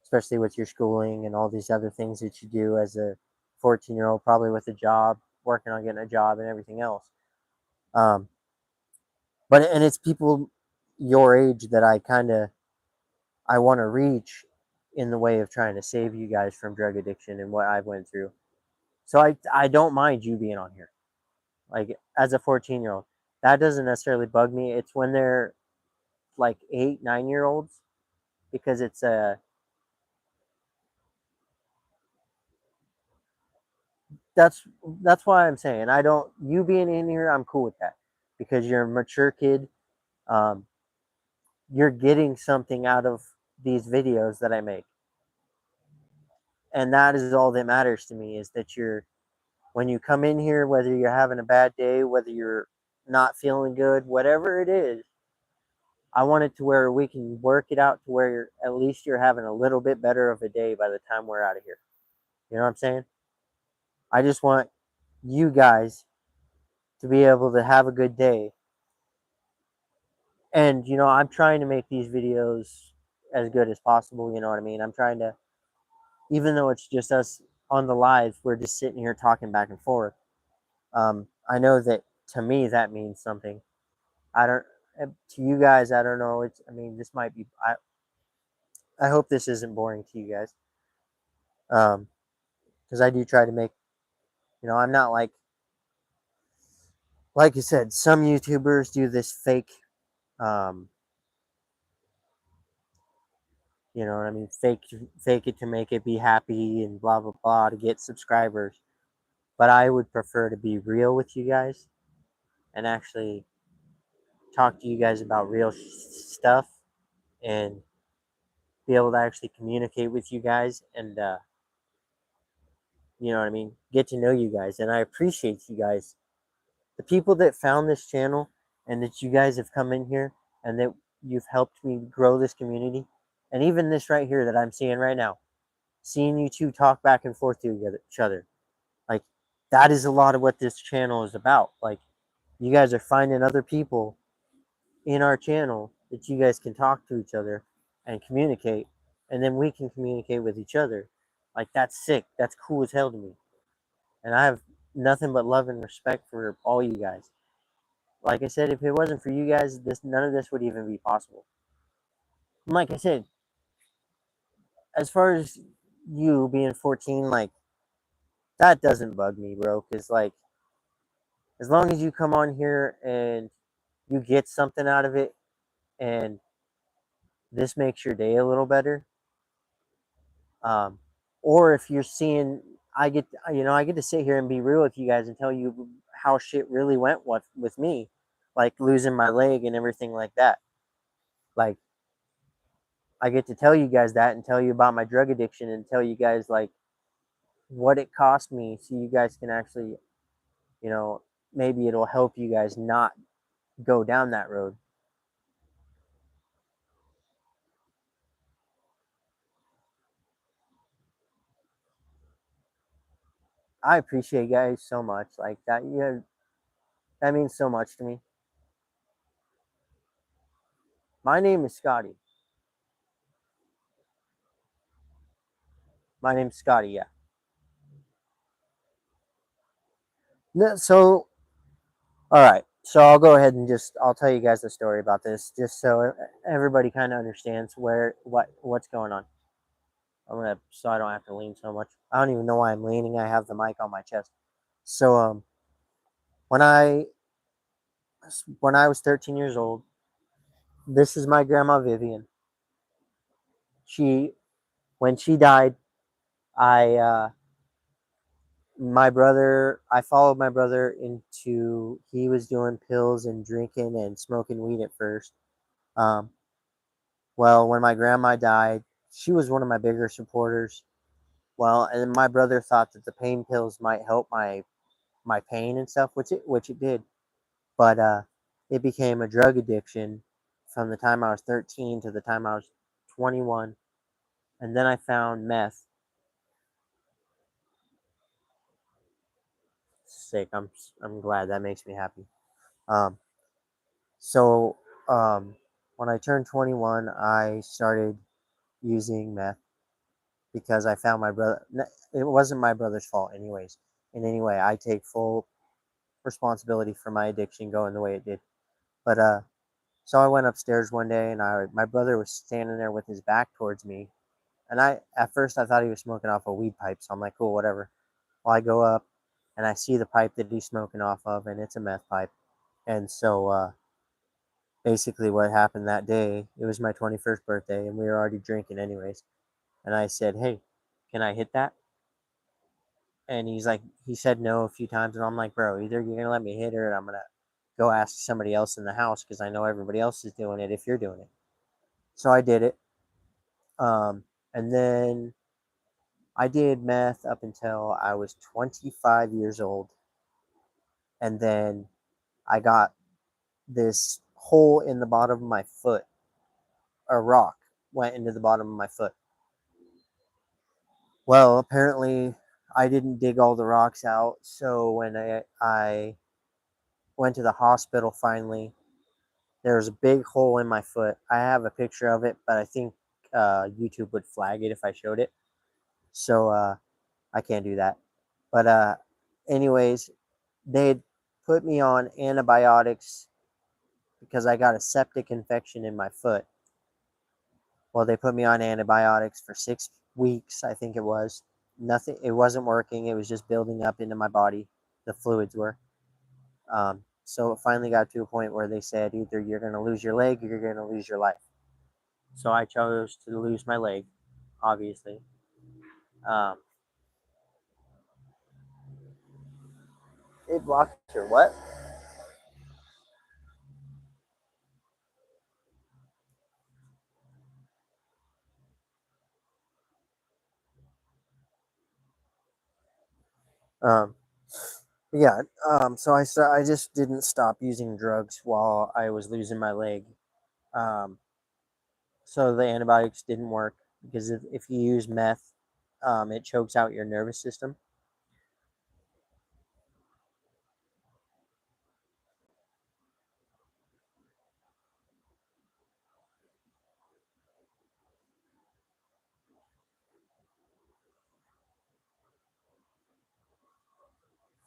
especially with your schooling and all these other things that you do as a 14-year-old, probably with a job, working on getting a job and everything else. Um, and it's people your age that I want to reach in the way of trying to save you guys from drug addiction and what I went through. So I don't mind you being on here. Like as a 14-year-old, that doesn't necessarily bug me. It's when they're like 8, 9-year olds, because it's a that's that's why I'm saying I don't you being in here, I'm cool with that because you're a mature kid. Um, you're getting something out of these videos that I make, and that is all that matters to me is that you're when you come in here, whether you're having a bad day, whether you're not feeling good, whatever it is, I want it to where we can work it out to where at least you're having a little bit better of a day by the time we're out of here. You know what I'm saying? I just want you guys to be able to have a good day. And, I'm trying to make these videos as good as possible. You know what I mean? I'm trying to, even though it's just us on the live, we're just sitting here talking back and forth. I know that to me, that means something. I don't, to you guys, I don't know. This might be, I hope this isn't boring to you guys. Because I do try to make, I'm not like you said, some YouTubers do this fake, um, you know what I mean? Fake it to make it be happy and blah, blah, blah to get subscribers. But I would prefer to be real with you guys and actually talk to you guys about real stuff and be able to actually communicate with you guys and, you know what I mean? Get to know you guys. And I appreciate you guys. The people that found this channel and that you guys have come in here and that you've helped me grow this community. And even this right here that I'm seeing right now, seeing you two talk back and forth to each other. Like, that is a lot of what this channel is about. Like, you guys are finding other people in our channel that you guys can talk to each other and communicate. And then we can communicate with each other. Like, that's sick. That's cool as hell to me. And I have nothing but love and respect for all you guys. Like I said, if it wasn't for you guys, none of this would even be possible. And like I said, as far as you being 14, like that doesn't bug me, bro. Because like, as long as you come on here and you get something out of it, and this makes your day a little better, um, or if you're seeing, I get to sit here and be real with you guys and tell you how shit really went with me, like losing my leg and everything like that. Like, I get to tell you guys that and tell you about my drug addiction and tell you guys like what it cost me so you guys can actually, you know, maybe it'll help you guys not go down that road. I appreciate you guys so much. Like that, that means so much to me. My name is Scottie. My name's Scottie, yeah. So, all right. So I'll go ahead and I'll tell you guys the story about this, just so everybody kind of understands what's going on. So I don't have to lean so much. I don't even know why I'm leaning. I have the mic on my chest. So when I when I was 13 years old, this is my grandma Vivian. She When she died, I I followed my brother into, he was doing pills and drinking and smoking weed at first. Um, well, when my grandma died, she was one of my bigger supporters. Well, and my brother thought that the pain pills might help my pain and stuff, which it did. But it became a drug addiction from the time I was 13 to the time I was 21. And then I found meth. Sick. I'm glad. That makes me happy. Um, so when I turned 21, I started using meth because I found my brother. It wasn't my brother's fault, anyways. And anyway, I take full responsibility for my addiction going the way it did. But so I went upstairs one day, and my brother was standing there with his back towards me, and I at first I thought he was smoking off a weed pipe, so I'm like, cool, whatever. Well, I go up, and I see the pipe that he's smoking off of, and it's a meth pipe. And so basically, what happened that day, it was my 21st birthday, and we were already drinking anyways. And I said, hey, can I hit that? And he's like, he said no a few times, and I'm like, bro, either you're gonna let me hit her, and I'm gonna go ask somebody else in the house because I know everybody else is doing it if you're doing it. So I did it. And then I did meth up until I was 25 years old. And then I got this hole in the bottom of my foot. A rock went into the bottom of my foot. Well, apparently I didn't dig all the rocks out. So when I went to the hospital finally, there was a big hole in my foot. I have a picture of it, but I think YouTube would flag it if I showed it. So I can't do that. But anyways, they had put me on antibiotics because I got a septic infection in my foot. Well, they put me on antibiotics for 6 weeks, I think it was. Nothing, it wasn't working. It was just building up into my body. The fluids were. So it finally got to a point where they said either you're going to lose your leg or you're going to lose your life. So I chose to lose my leg, obviously. Um, it blocked your what? Um, yeah. So I just didn't stop using drugs while I was losing my leg. Um, so the antibiotics didn't work because if you use meth, it chokes out your nervous system.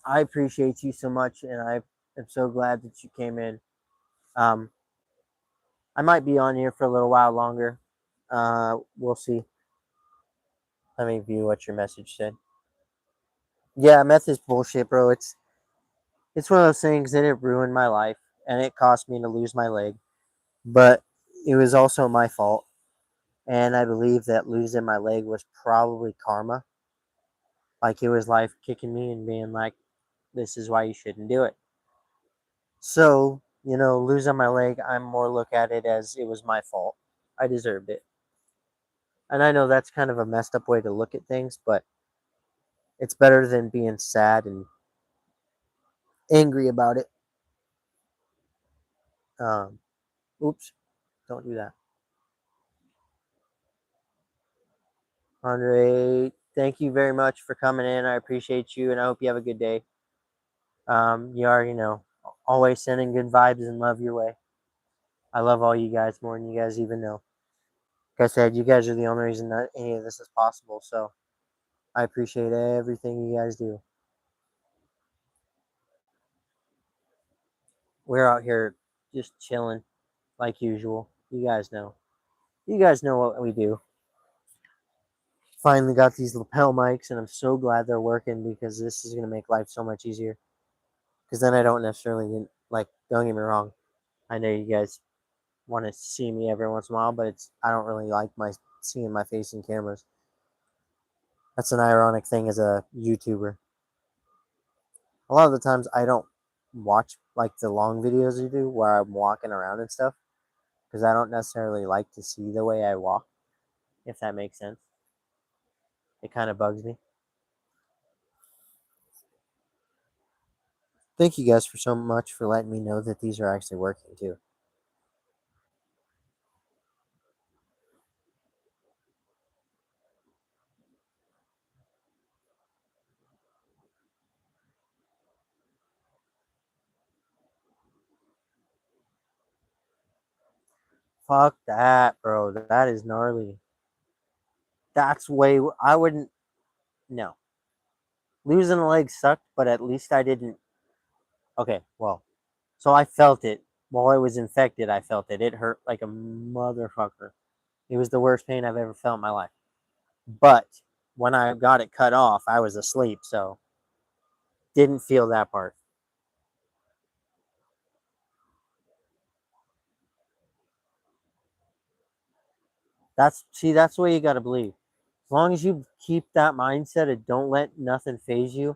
I appreciate you so much, and I am so glad that you came in. Um, I might be on here for a little while longer. We'll see. Let me view what your message said. Yeah, meth is bullshit, bro. It's one of those things that it ruined my life, and it cost me to lose my leg. But it was also my fault, and I believe that losing my leg was probably karma. Like it was life kicking me and being like, "This is why you shouldn't do it." So losing my leg, I'm more look at it as it was my fault. I deserved it, and I know that's kind of a messed up way to look at things, but it's better than being sad and angry about it. Um, oops, don't do that. Andre, thank you very much for coming in. I appreciate you, and I hope you have a good day. You already know, always sending good vibes and love your way. I love all you guys more than you guys even know. Like I said, you guys are the only reason that any of this is possible. So I appreciate everything you guys do. We're out here just chilling like usual. You guys know. You guys know what we do. Finally got these lapel mics, and I'm so glad they're working because this is going to make life so much easier. Because then I don't necessarily, like, don't get me wrong. I know you guys want to see me every once in a while, but I don't really like seeing my face in cameras. That's an ironic thing as a YouTuber. A lot of the times I don't watch like the long videos you do where I'm walking around and stuff because I don't necessarily like to see the way I walk, if that makes sense. It kind of bugs me. Thank you guys for so much for letting me know that these are actually working too. Fuck that, bro. That is gnarly. That's way I wouldn't. No, losing a leg sucked, but at least I didn't. Okay, well, so I felt it while I was infected. I felt it. It hurt like a motherfucker. It was the worst pain I've ever felt in my life. But when I got it cut off, I was asleep, so didn't feel that part. That's the way you gotta believe. As long as you keep that mindset and don't let nothing phase you,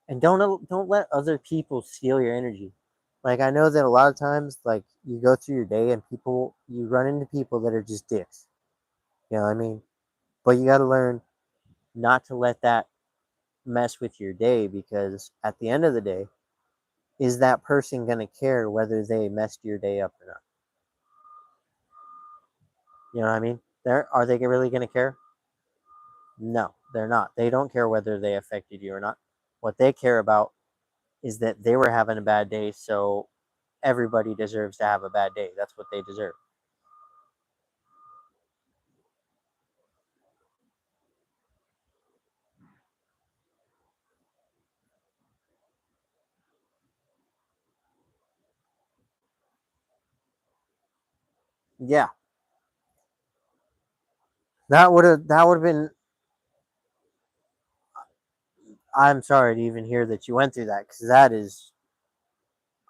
and don't let other people steal your energy. Like I know that a lot of times, like you go through your day and you run into people that are just dicks. You know what I mean? But you got to learn not to let that mess with your day because at the end of the day, is that person going to care whether they messed your day up or not? You know what I mean? Are they really going to care? No, they're not. They don't care whether they affected you or not. What they care about is that they were having a bad day, so everybody deserves to have a bad day. That's what they deserve. Yeah, that would have been. I'm sorry to even hear that you went through that because that is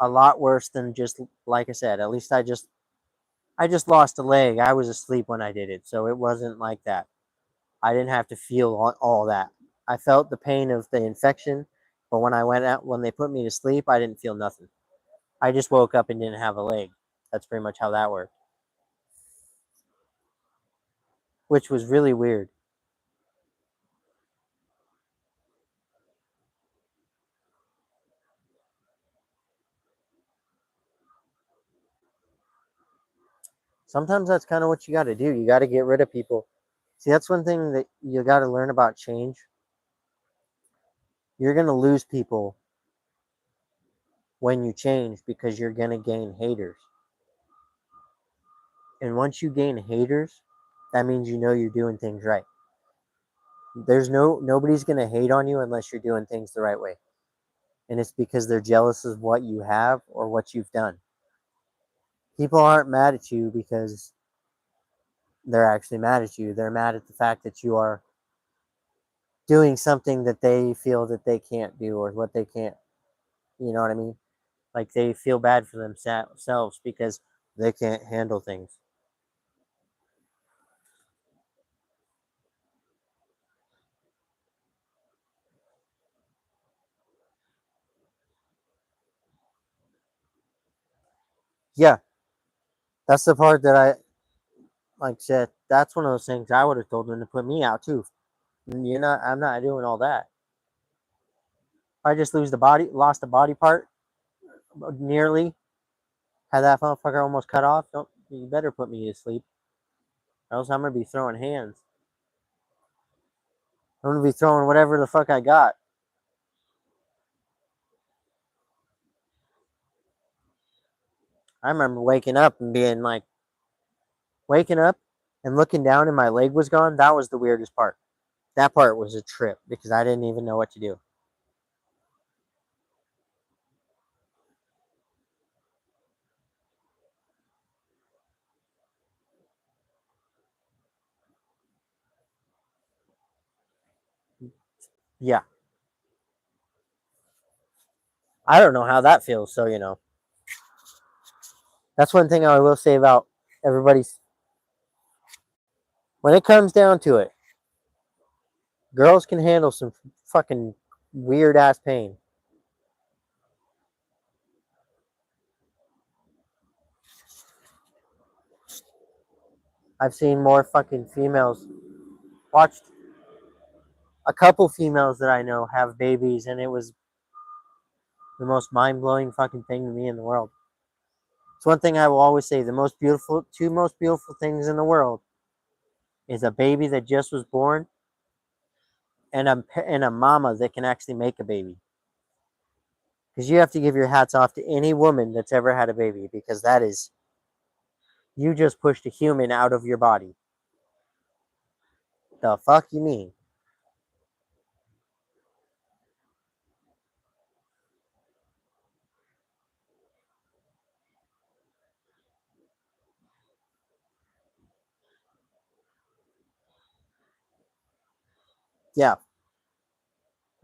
a lot worse than just like I said. At least I just lost a leg. I was asleep when I did it, so it wasn't like that. I didn't have to feel all that. I felt the pain of the infection, but when I went out when they put me to sleep, I didn't feel nothing. I just woke up and didn't have a leg. That's pretty much how that worked, which was really weird. Sometimes that's kind of what you got to do. You got to get rid of people. See, that's one thing that you got to learn about change. You're going to lose people when you change because you're going to gain haters. And once you gain haters, that means you know you're doing things right. Nobody's going to hate on you unless you're doing things the right way. And it's because they're jealous of what you have or what you've done. People aren't mad at you because they're actually mad at you. They're mad at the fact that you are doing something that they feel that they can't do or what they can't, you know what I mean? Like they feel bad for themselves because they can't handle things. Yeah, that's the part that I like said. That's one of those things I would have told them to put me out too. I'm not doing all that. I just lost a body part, nearly had that motherfucker almost cut off. Don't you better put me to sleep, or else I'm gonna be throwing hands. I'm gonna be throwing whatever the fuck I got. I remember waking up and looking down and my leg was gone. That was the weirdest part. That part was a trip because I didn't even know what to do. Yeah, I don't know how that feels. So that's one thing I will say about everybody's. When it comes down to it, girls can handle some fucking weird ass pain. I've seen more fucking females. Watched a couple females that I know have babies, and it was the most mind blowing fucking thing to me in the world. It's one thing I will always say: two most beautiful things in the world is a baby that just was born and a mama that can actually make a baby. Because you have to give your hats off to any woman that's ever had a baby, because that is you just pushed a human out of your body. The fuck you mean? Yeah.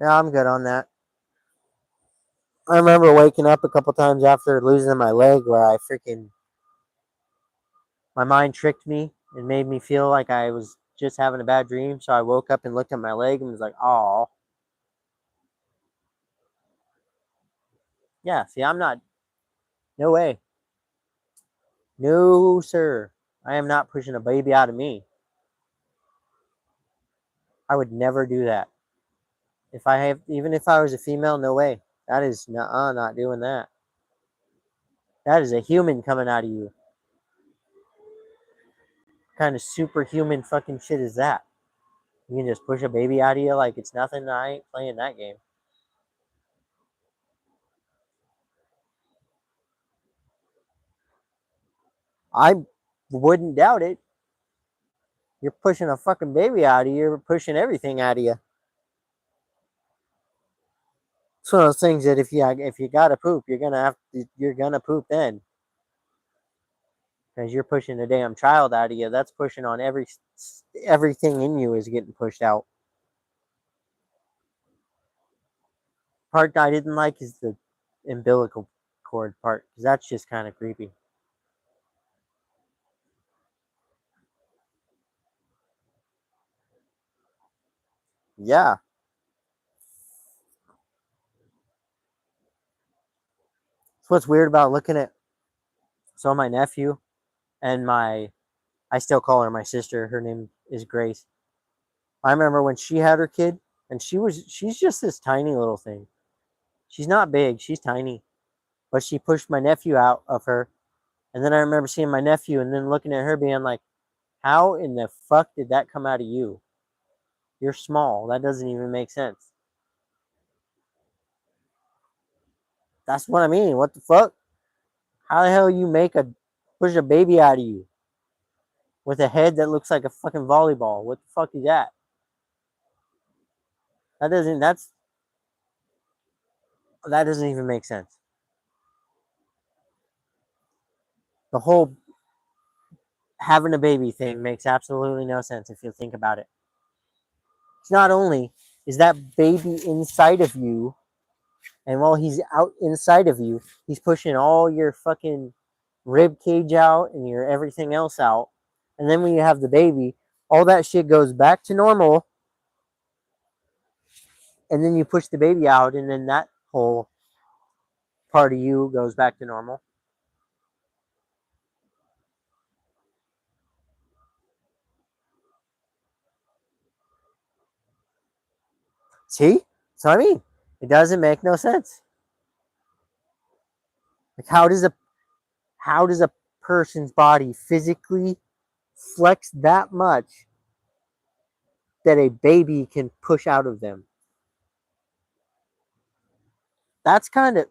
Yeah, I'm good on that. I remember waking up a couple times after losing my leg where I freaking my mind tricked me and made me feel like I was just having a bad dream. So I woke up and looked at my leg and was like, "Oh, yeah." See, I'm not. No way. No, sir. I am not pushing a baby out of me. I would never do that. If I have, even if I was a female, no way. That is not doing that. That is a human coming out of you. What kind of superhuman fucking shit is that? You can just push a baby out of you like it's nothing. I ain't playing that game. I wouldn't doubt it. You're pushing a fucking baby out of you. You're pushing everything out of you. It's one of those things that if you gotta poop, you're gonna poop then because you're pushing a damn child out of you. That's pushing on everything in you is getting pushed out. Part I didn't like is the umbilical cord part because that's just kind of creepy. Yeah. It's what's weird about looking at my nephew and I still call her my sister. Her name is Grace. I remember when she had her kid and she's just this tiny little thing. She's not big, she's tiny. But she pushed my nephew out of her. And then I remember seeing my nephew and then looking at her being like, how in the fuck did that come out of you? You're small. That doesn't even make sense. That's what I mean. What the fuck? How the hell you push a baby out of you with a head that looks like a fucking volleyball? What the fuck is that? That doesn't even make sense. The whole having a baby thing makes absolutely no sense if you think about it. It's not only is that baby inside of you, and while he's out inside of you, he's pushing all your fucking rib cage out and your everything else out. And then when you have the baby, all that shit goes back to normal. And then you push the baby out, and then that whole part of you goes back to normal. See? So I mean, it doesn't make no sense. Like how does a person's body physically flex that much that a baby can push out of them? That's kind of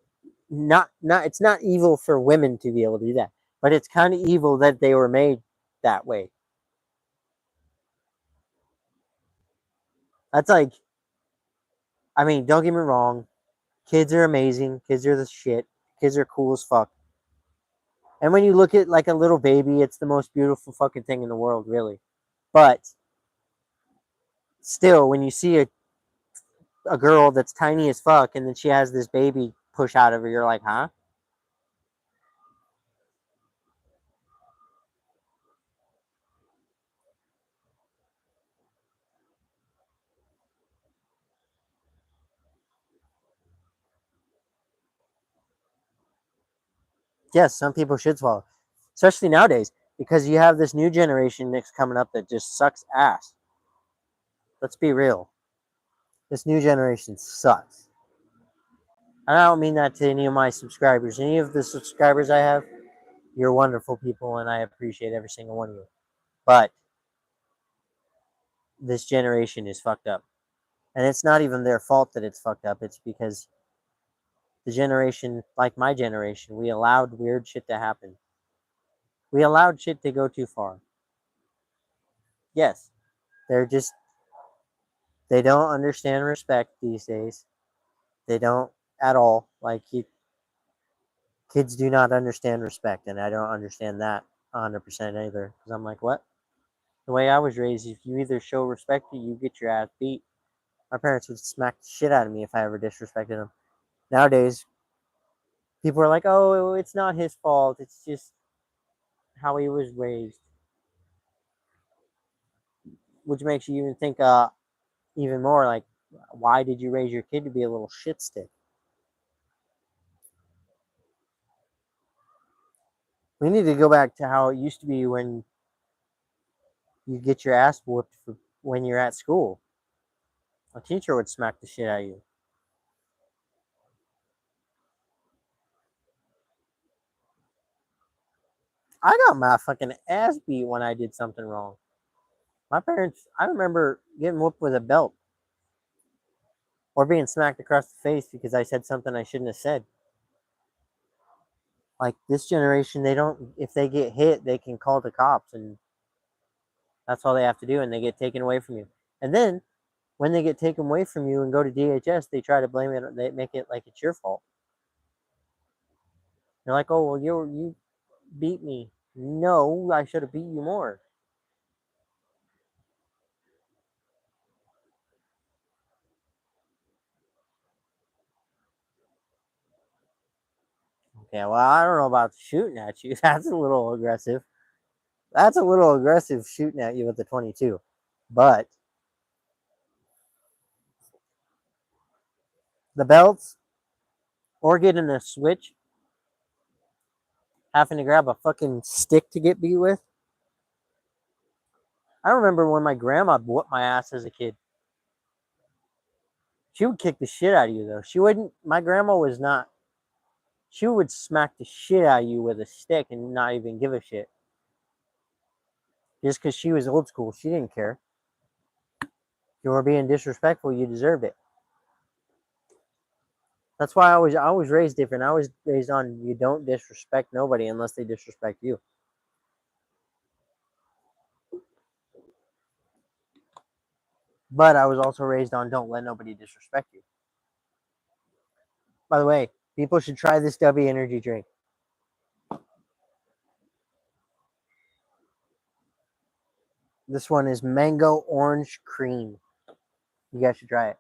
not it's not evil for women to be able to do that, but it's kind of evil that they were made that way. That's like, I mean, don't get me wrong, kids are amazing, kids are the shit, kids are cool as fuck. And when you look at like a little baby, it's the most beautiful fucking thing in the world, really. But still, when you see a girl that's tiny as fuck and then she has this baby push out of her, you're like, huh? Yes, some people should swallow, especially nowadays because you have this new generation that's coming up that just sucks ass. Let's be real. This new generation sucks. And I don't mean that to any of my subscribers. Any of the subscribers I have, you're wonderful people, and I appreciate every single one of you. But this generation is fucked up. And it's not even their fault that it's fucked up. It's because the generation, like my generation, we allowed weird shit to happen. We allowed shit to go too far. Yes. They're just they don't understand respect these days. They don't at all. Like kids do not understand respect, and I don't understand that 100% either. Because I'm like, what? The way I was raised, if you either show respect or you get your ass beat. My parents would smack the shit out of me if I ever disrespected them. Nowadays, people are like, "Oh, it's not his fault. It's just how he was raised," which makes you even think, even more like, why did you raise your kid to be a little shit stick? We need to go back to how it used to be when you get your ass whooped for, when you're at school. A teacher would smack the shit out of you. I got my fucking ass beat when I did something wrong. My parents, I remember getting whooped with a belt or being smacked across the face because I said something I shouldn't have said. Like this generation, they don't, if they get hit, they can call the cops and that's all they have to do and they get taken away from you. And then when they get taken away from you and go to DHS, they try to blame it, they make it like it's your fault. They're like, oh, well, you beat me. No, I should have beat you more. Okay, well, I don't know about shooting at you. That's a little aggressive. That's a little aggressive shooting at you with the 22. But the belts or getting a switch, having to grab a fucking stick to get beat with. I remember when my grandma whooped my ass as a kid. She would kick the shit out of you though. She wouldn't. My grandma was not. She would smack the shit out of you with a stick and not even give a shit. Just because she was old school, she didn't care. If you were being disrespectful, you deserved it. That's why I was raised different. I was raised on you don't disrespect nobody unless they disrespect you. But I was also raised on don't let nobody disrespect you. By the way, people should try this W energy drink. This one is mango orange cream. You guys should try it.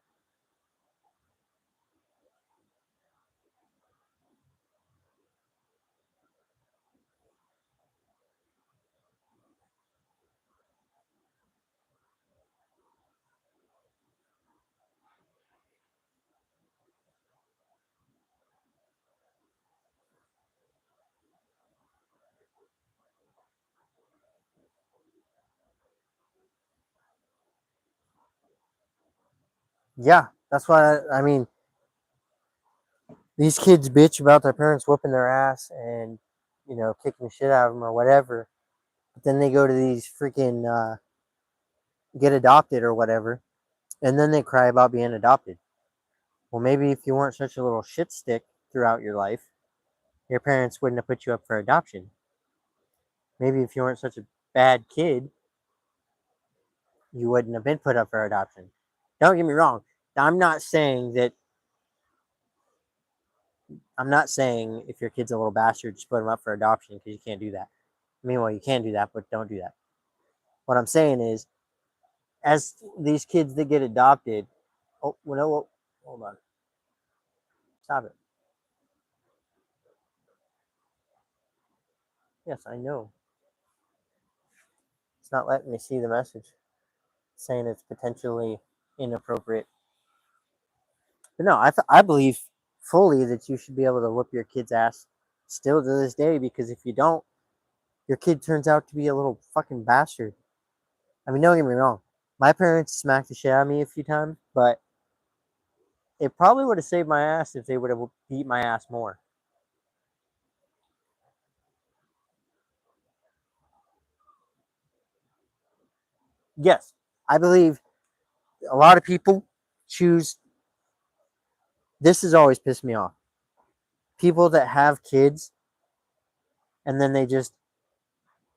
Yeah, that's why I mean these kids bitch about their parents whooping their ass and kicking the shit out of them or whatever. But then they go to these freaking get adopted or whatever, and then they cry about being adopted. Well, maybe if you weren't such a little shit stick throughout your life, your parents wouldn't have put you up for adoption. Maybe if you weren't such a bad kid, you wouldn't have been put up for adoption. Don't get me wrong. I'm not saying that. I'm not saying if your kid's a little bastard, just put him up for adoption because you can't do that. I mean, well, you can do that, but don't do that. What I'm saying is, as these kids that get adopted, oh, well, no, hold on, stop it. Yes, I know. It's not letting me see the message, it's saying it's potentially inappropriate. But no, I believe fully that you should be able to whoop your kid's ass still to this day because if you don't, your kid turns out to be a little fucking bastard. I mean, don't get me wrong. My parents smacked the shit out of me a few times, but it probably would have saved my ass if they would have beat my ass more. Yes, I believe a lot of people choose. This has always pissed me off. People that have kids and then they just,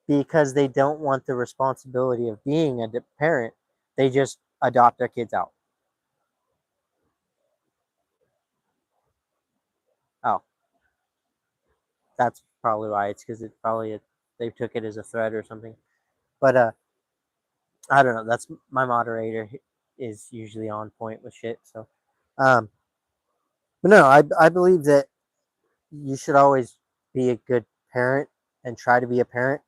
because they don't want the responsibility of being a parent, They just adopt their kids out. Oh, that's probably why. It's because it's probably they took it as a threat or something. But I don't know. That's my moderator is usually on point with shit. So, um, but no, I believe that you should always be a good parent and try to be a parent.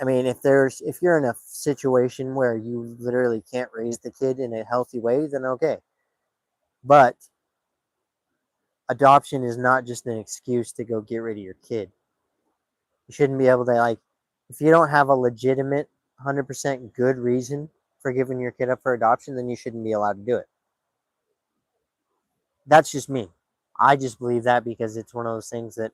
I mean, if you're in a situation where you literally can't raise the kid in a healthy way, then okay. But adoption is not just an excuse to go get rid of your kid. You shouldn't be able to like if you don't have a legitimate 100% good reason for giving your kid up for adoption, then you shouldn't be allowed to do it. That's just me. I just believe that because it's one of those things that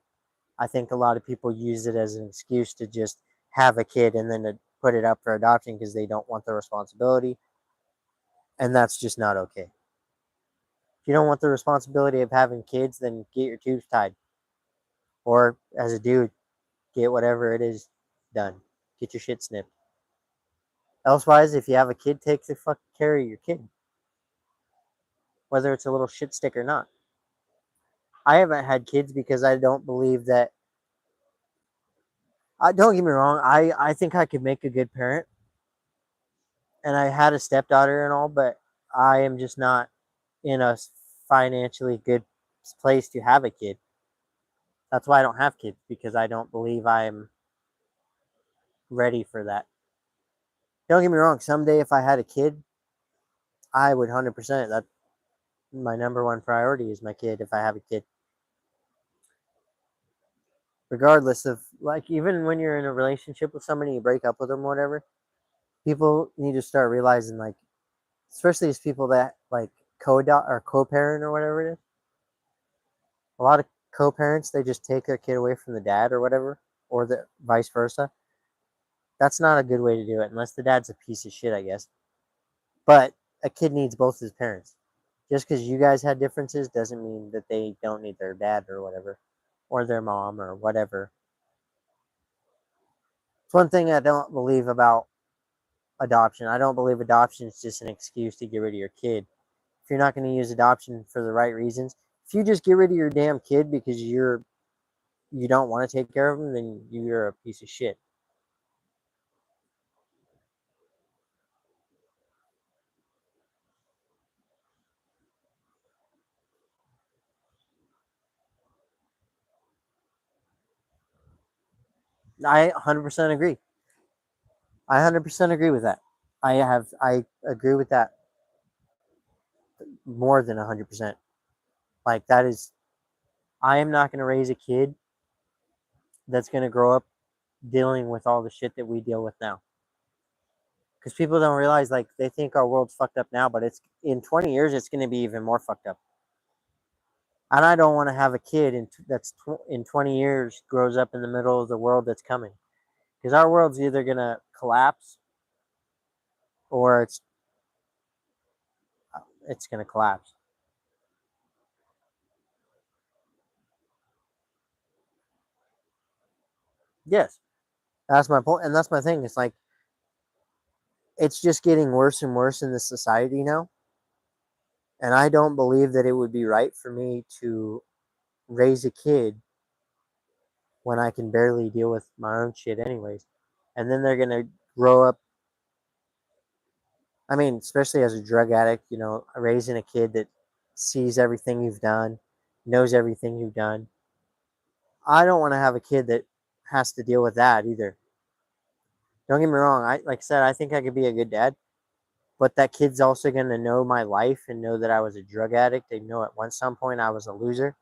I think a lot of people use it as an excuse to just have a kid and then to put it up for adoption because they don't want the responsibility. And that's just not okay. If you don't want the responsibility of having kids, then get your tubes tied. Or as a dude, get whatever it is done. Get your shit snipped. Elsewise, if you have a kid, take the fuck care of your kid. Whether it's a little shit stick or not. I haven't had kids because I don't believe that don't get me wrong, I think I could make a good parent. And I had a stepdaughter and all, but I am just not in a financially good place to have a kid. That's why I don't have kids because I don't believe I'm ready for that. Don't get me wrong. Someday, if I had a kid, I would 100%. That my number one priority is my kid. If I have a kid, regardless of like, even when you're in a relationship with somebody, you break up with them, or whatever. People need to start realizing, like, especially as people that like or co-parent or whatever it is. A lot of co-parents they just take their kid away from the dad or whatever, or the vice versa. That's not a good way to do it unless the dad's a piece of shit, I guess. But a kid needs both his parents. Just because you guys had differences doesn't mean that they don't need their dad or whatever, or their mom or whatever. It's one thing I don't believe about adoption. I don't believe adoption is just an excuse to get rid of your kid. If you're not going to use adoption for the right reasons, if you just get rid of your damn kid because you don't want to take care of them, then you're a piece of shit. I 100% agree. I 100% agree with that. I agree with that more than 100%. Like that is I am not going to raise a kid that's going to grow up dealing with all the shit that we deal with now. Because people don't realize, like, they think our world's fucked up now, but it's in 20 years, it's going to be even more fucked up. And I don't want to have a kid that's in 20 years grows up in the middle of the world that's coming. Because our world's either going to collapse or it's going to collapse. Yes, that's my point, and that's my thing. It's like it's just getting worse and worse in this society now, and I don't believe that it would be right for me to raise a kid when I can barely deal with my own shit anyways. And then they're gonna grow up. I mean, especially as a drug addict, raising a kid that sees everything you've done, knows everything you've done. I don't want to have a kid that has to deal with that either. Don't get me wrong. Like I said, I think I could be a good dad, but that kid's also gonna know my life and know that I was a drug addict. They know at some point I was a loser,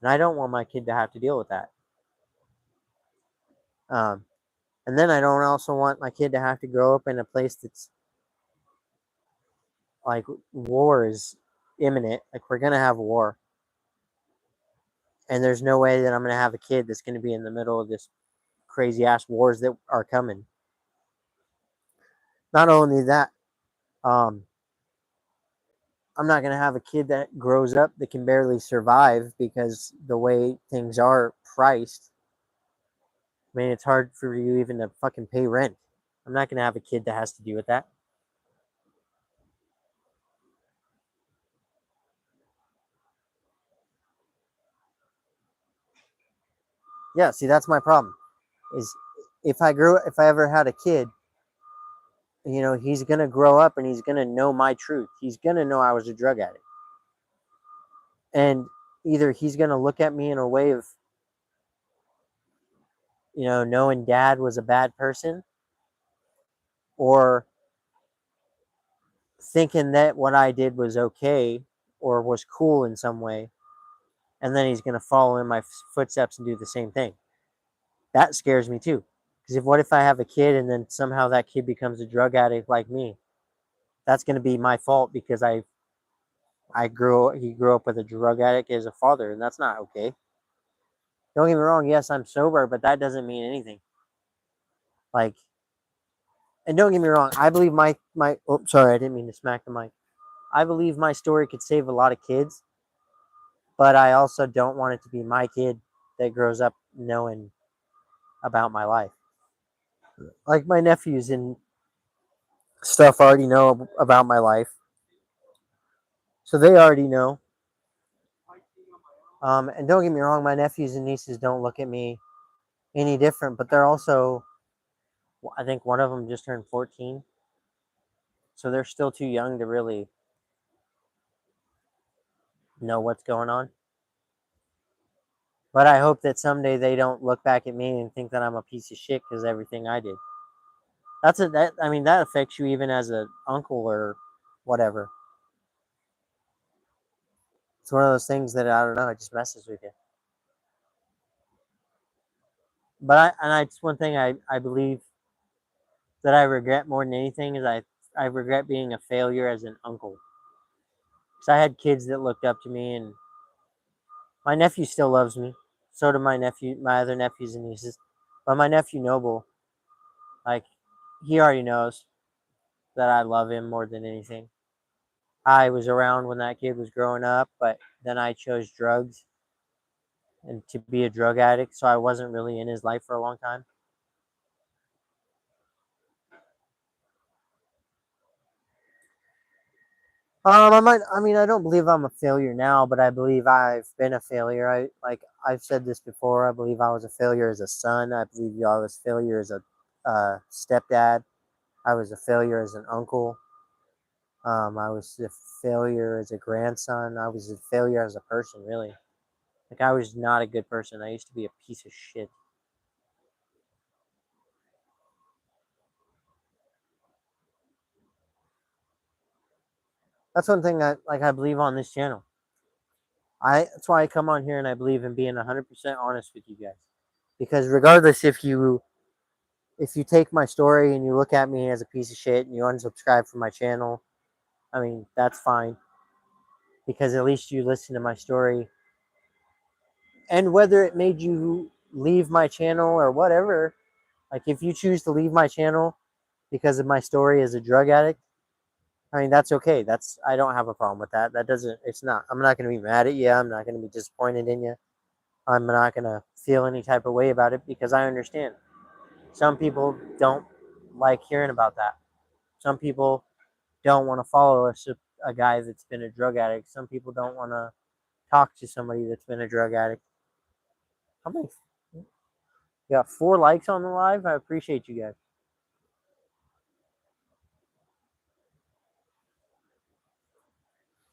and I don't want my kid to have to deal with that. Um, and then I don't also want my kid to have to grow up in a place that's like war is imminent. Like we're gonna have war, and there's no way that I'm gonna have a kid that's gonna be in the middle of this crazy ass wars that are coming. Not only that, um, I'm not gonna have a kid that grows up that can barely survive because the way things are priced. I mean, it's hard for you even to fucking pay rent. I'm not gonna have a kid that has to deal with that. Yeah, see, that's my problem. Is if I ever had a kid, he's gonna grow up and he's gonna know my truth. He's gonna know I was a drug addict, and either he's gonna look at me in a way of knowing dad was a bad person, or thinking that what I did was okay or was cool in some way, and then he's gonna follow in my footsteps and do the same thing. That scares me too. Because what if I have a kid and then somehow that kid becomes a drug addict like me? That's going to be my fault because he grew up with a drug addict as a father, and that's not okay. Don't get me wrong. Yes, I'm sober, but that doesn't mean anything. Like, and don't get me wrong. I believe my. Oh, sorry, I didn't mean to smack the mic. I believe my story could save a lot of kids, but I also don't want it to be my kid that grows up knowing about my life. Like my nephews and stuff already know about my life, so they already know. And don't get me wrong, my nephews and nieces don't look at me any different, but they're also, I think one of them just turned 14, so they're still too young to really know what's going on. But I hope that someday they don't look back at me and think that I'm a piece of shit because everything I did. I mean, that affects you even as an uncle or whatever. It's one of those things that I don't know, it just messes with you. It's one thing I believe that I regret more than anything is I regret being a failure as an uncle. Because I had kids that looked up to me, and my nephew still loves me. So do my other nephews and nieces. But my nephew Noble, like, he already knows that I love him more than anything. I was around when that kid was growing up, but then I chose drugs and to be a drug addict, so I wasn't really in his life for a long time. I mean, I don't believe I'm a failure now, but I believe I've been a failure. I've said this before. I believe I was a failure as a son. I believe I was a failure as a stepdad. I was a failure as an uncle. I was a failure as a grandson. I was a failure as a person, really. Like, I was not a good person. I used to be a piece of shit. That's one thing I believe on this channel. That's why I come on here and I believe in being 100% honest with you guys. Because regardless if you take my story and you look at me as a piece of shit and you unsubscribe from my channel, I mean, that's fine. Because at least you listen to my story. And whether it made you leave my channel or whatever, like if you choose to leave my channel because of my story as a drug addict, I mean, that's okay. I don't have a problem with that. I'm not going to be mad at you. I'm not going to be disappointed in you. I'm not going to feel any type of way about it because I understand. Some people don't like hearing about that. Some people don't want to follow a guy that's been a drug addict. Some people don't want to talk to somebody that's been a drug addict. How many? You got 4 likes on the live. I appreciate you guys.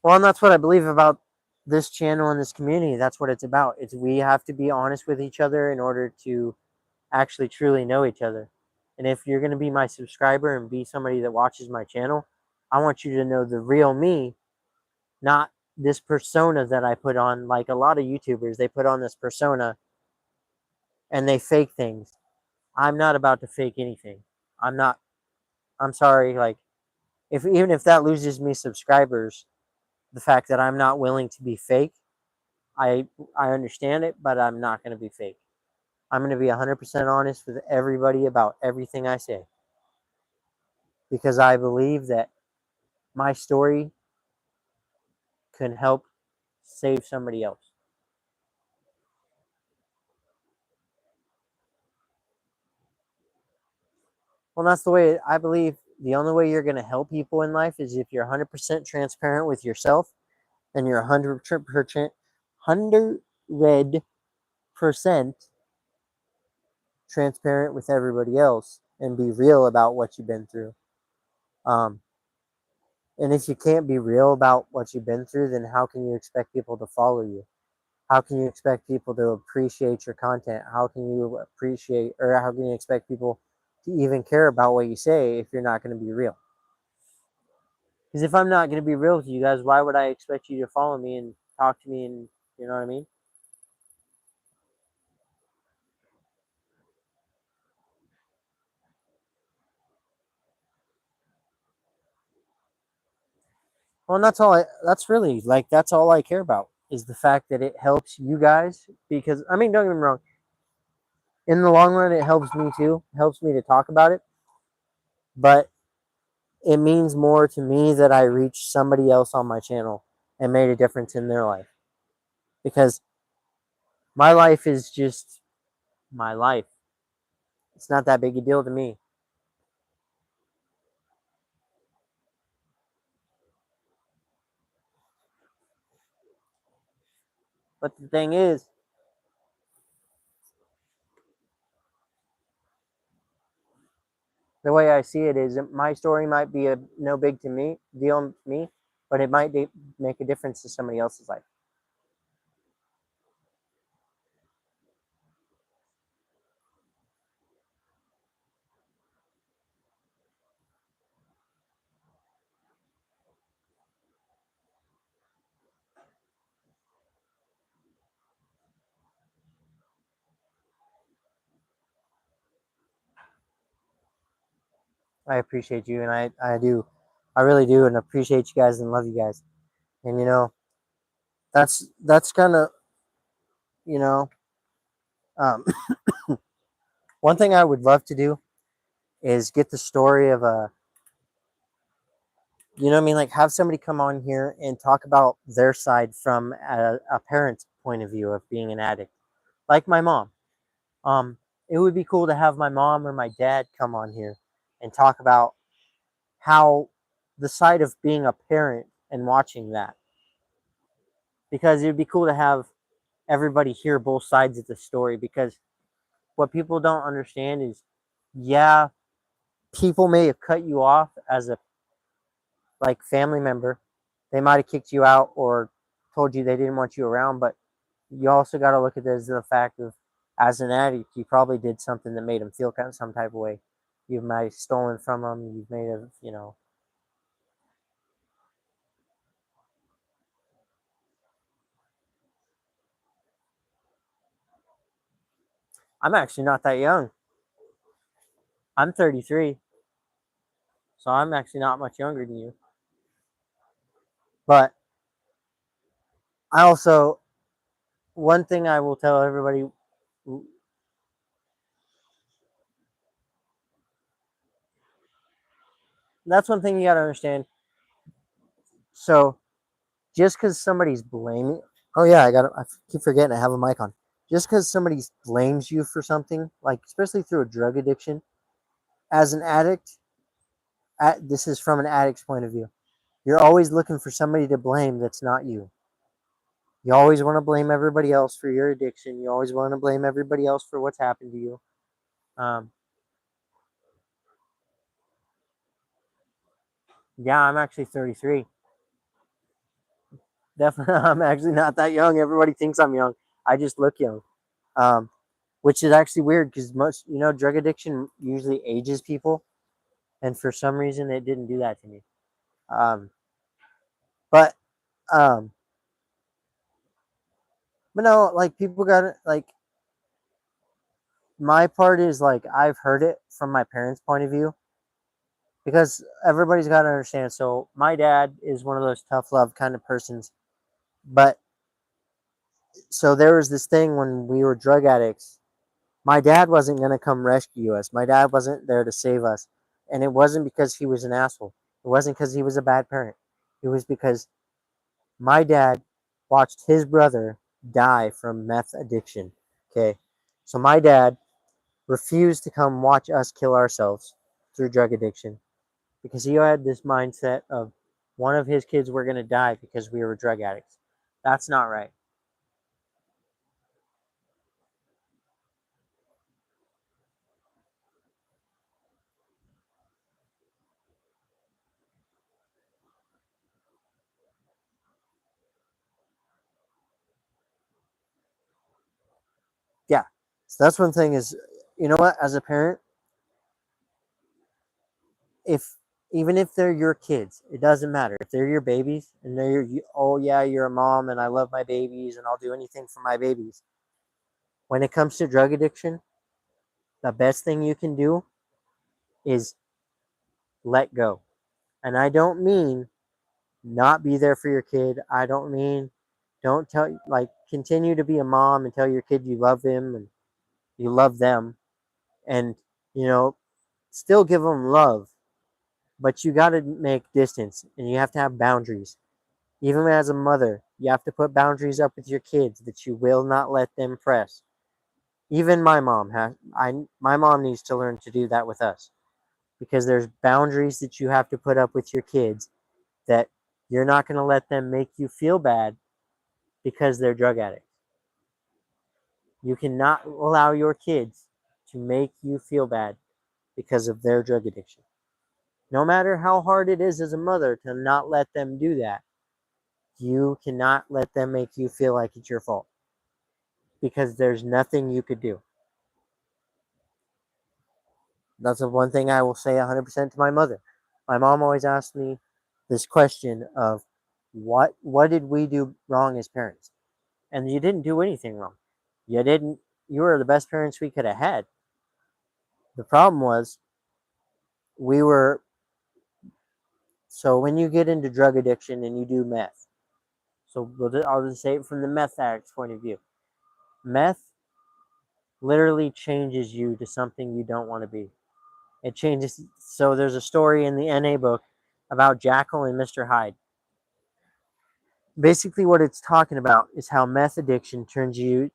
Well, and that's what I believe about this channel and this community. That's what it's about. It's we have to be honest with each other in order to actually truly know each other. And if you're going to be my subscriber and be somebody that watches my channel, I want you to know the real me, not this persona that I put on. Like a lot of YouTubers, they put on this persona and they fake things. I'm not about to fake anything. I'm not. I'm sorry. Like, if even if that loses me subscribers, the fact that I'm not willing to be fake, I I understand it, but I'm not going to be fake. I'm going to be 100% honest with everybody about everything I say because I believe that my story can help save somebody else. Well, that's the way I believe the only way you're going to help people in life is if you're 100% transparent with yourself and you're 100% transparent with everybody else and be real about what you've been through. Um, and if you can't be real about what you've been through, then how can you expect people to follow you? How can you expect people to appreciate your content? How can you appreciate, or how can you expect people to even care about what you say if you're not going to be real? Because if I'm not going to be real with you guys, why would I expect you to follow me and talk to me? And you know what I mean? Well, and that's really like, that's all I care about is the fact that it helps you guys. Because, I mean, don't get me wrong, in the long run, it helps me too, it helps me to talk about it. But it means more to me that I reached somebody else on my channel and made a difference in their life. Because my life is just my life. It's not that big a deal to me. But the thing is, the way I see it is, my story might be a no big to me deal to me, but it might make a difference to somebody else's life. I appreciate you, and I do, I really do, and appreciate you guys and love you guys. And that's kind of, you know um, one thing I would love to do is get the story of a, you know what I mean, like have somebody come on here and talk about their side from a parent's point of view of being an addict, like my mom. Um, it would be cool to have my mom or my dad come on here and talk about how the side of being a parent and watching that, because it would be cool to have everybody hear both sides of the story. Because what people don't understand is, yeah, people may have cut you off as a like family member. They might have kicked you out or told you they didn't want you around, but you also got to look at this as the fact of, as an addict, you probably did something that made them feel kind of some type of way. You might have stolen from them. You've made a, I'm actually not that young. I'm 33, so I'm actually not much younger than you. But I also, one thing I will tell everybody, that's one thing you got to understand. So just because somebody's blaming, oh yeah, I keep forgetting I have a mic on. Just because somebody blames you for something, like especially through a drug addiction, as an addict, this is from an addict's point of view. You're always looking for somebody to blame that's not you. You always want to blame everybody else for your addiction. You always want to blame everybody else for what's happened to you. Um, yeah, I'm actually 33. Definitely, I'm actually not that young. Everybody thinks I'm young. I just look young, um, which is actually weird because most, drug addiction usually ages people, and for some reason, it didn't do that to me. Um, but, um, but no, like people got it. Like my part is like I've heard it from my parents' point of view, because everybody's got to understand. So my dad is one of those tough love kind of persons, but so there was this thing when we were drug addicts. My dad wasn't going to come rescue us. My dad wasn't there to save us. And it wasn't because he was an asshole. It wasn't because he was a bad parent. It was because my dad watched his brother die from meth addiction. Okay. So my dad refused to come watch us kill ourselves through drug addiction, because he had this mindset of one of his kids were going to die because we were drug addicts. That's not right. So that's one thing is, you know what, as a parent, if even if they're your kids, it doesn't matter. If they're your babies and oh yeah, you're a mom and I love my babies and I'll do anything for my babies. When it comes to drug addiction, the best thing you can do is let go. And I don't mean not be there for your kid. I don't mean don't tell like continue to be a mom and tell your kid you love him and you love them and you know still give them love, but you got to make distance and you have to have boundaries. Even as a mother, you have to put boundaries up with your kids that you will not let them press. Even my mom needs to learn to do that with us because there's boundaries that you have to put up with your kids that you're not going to let them make you feel bad because they're drug addicts. You cannot allow your kids to make you feel bad because of their drug addiction. No matter how hard it is as a mother to not let them do that, you cannot let them make you feel like it's your fault because there's nothing you could do. That's the one thing I will say 100% to my mother. My mom always asked me this question of what did we do wrong as parents? And you didn't do anything wrong. You didn't you were the best parents we could have had. The problem was we were so when you get into drug addiction and you do meth. So I'll just say it from the meth addict's point of view. Meth literally changes you to something you don't want to be. It changes. So there's a story in the NA book about Jackal and Mr. Hyde. Basically, what it's talking about is how meth addiction turns you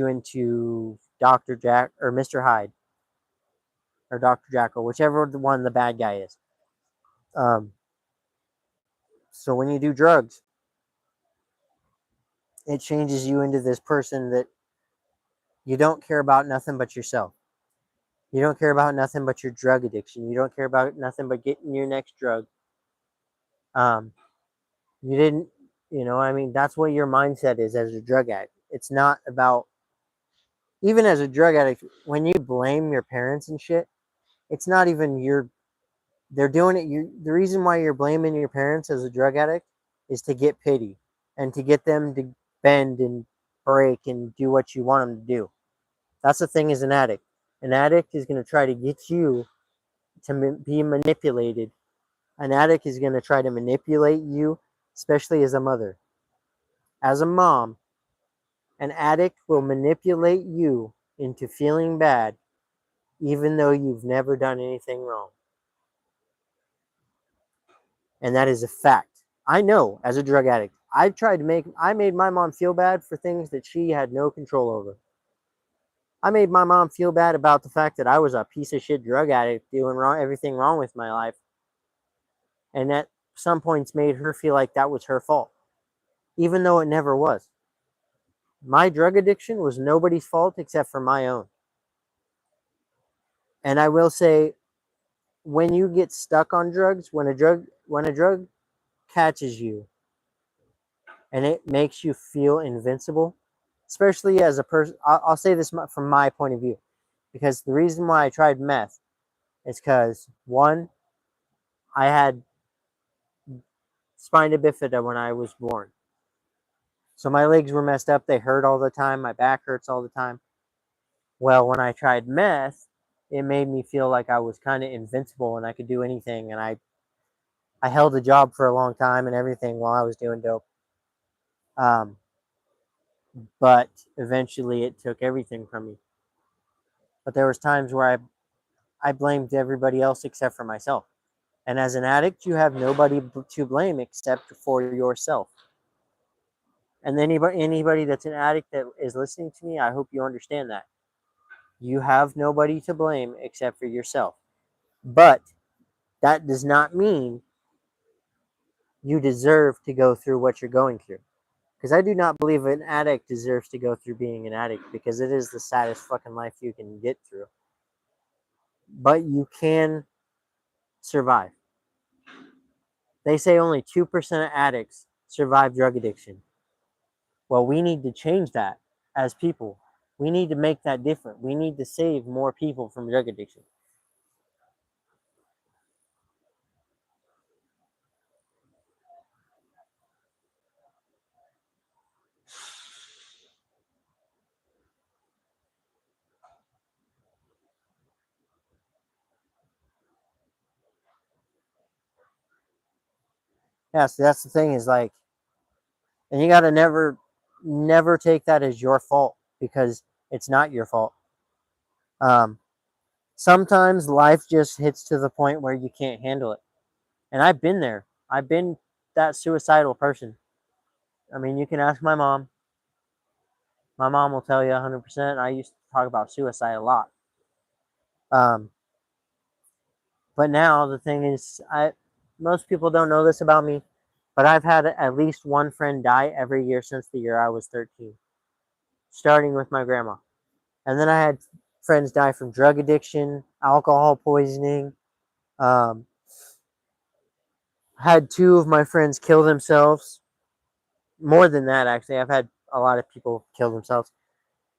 into Dr. Jack or Mr. Hyde or Dr. Jackal, whichever the one the bad guy is. Um, so when you do drugs, it changes you into this person that you don't care about nothing but yourself. You don't care about nothing but your drug addiction. You don't care about nothing but getting your next drug. Um, you didn't, I mean, that's what your mindset is as a drug addict. It's not about, even as a drug addict, when you blame your parents and shit, it's not even they're doing it. The reason why you're blaming your parents as a drug addict is to get pity and to get them to bend and break and do what you want them to do. That's the thing as an addict. An addict is going to try to get you to be manipulated. An addict is going to try to manipulate you, especially as a mother. As a mom, an addict will manipulate you into feeling bad even though you've never done anything wrong. And that is a fact. I know as a drug addict, I made my mom feel bad for things that she had no control over. I made my mom feel bad about the fact that I was a piece of shit drug addict doing everything wrong with my life. And at some points made her feel like that was her fault, even though it never was. My drug addiction was nobody's fault except for my own. And I will say, when you get stuck on drugs, when a drug catches you and it makes you feel invincible, especially as a person, I'll say this from my point of view, because the reason why I tried meth is because one, I had spina bifida when I was born, so my legs were messed up. They hurt all the time. My back hurts all the time. Well, when I tried meth, it made me feel like I was kind of invincible and I could do anything. And I held a job for a long time and everything while I was doing dope. Um, but eventually it took everything from me. But there was times where I blamed everybody else except for myself. And as an addict, you have nobody to blame except for yourself. And anybody that's an addict that is listening to me, I hope you understand that. You have nobody to blame except for yourself. But that does not mean you deserve to go through what you're going through. Because I do not believe an addict deserves to go through being an addict because it is the saddest fucking life you can get through. But you can survive. They say only 2% of addicts survive drug addiction. Well, we need to change that as people. We need to make that different. We need to save more people from drug addiction. Yeah, so that's the thing is like, and you got to never take that as your fault because it's not your fault. Um, Sometimes life just hits to the point where you can't handle it. And I've been there. I've been that suicidal person. I mean, you can ask my mom. My mom will tell you 100%. I used to talk about suicide a lot. Um, but now the thing is, most people don't know this about me, but I've had at least one friend die every year since the year I was 13, starting with my grandma. And then I had friends die from drug addiction, alcohol poisoning. Um, had two of my friends kill themselves. More than that, actually, I've had a lot of people kill themselves.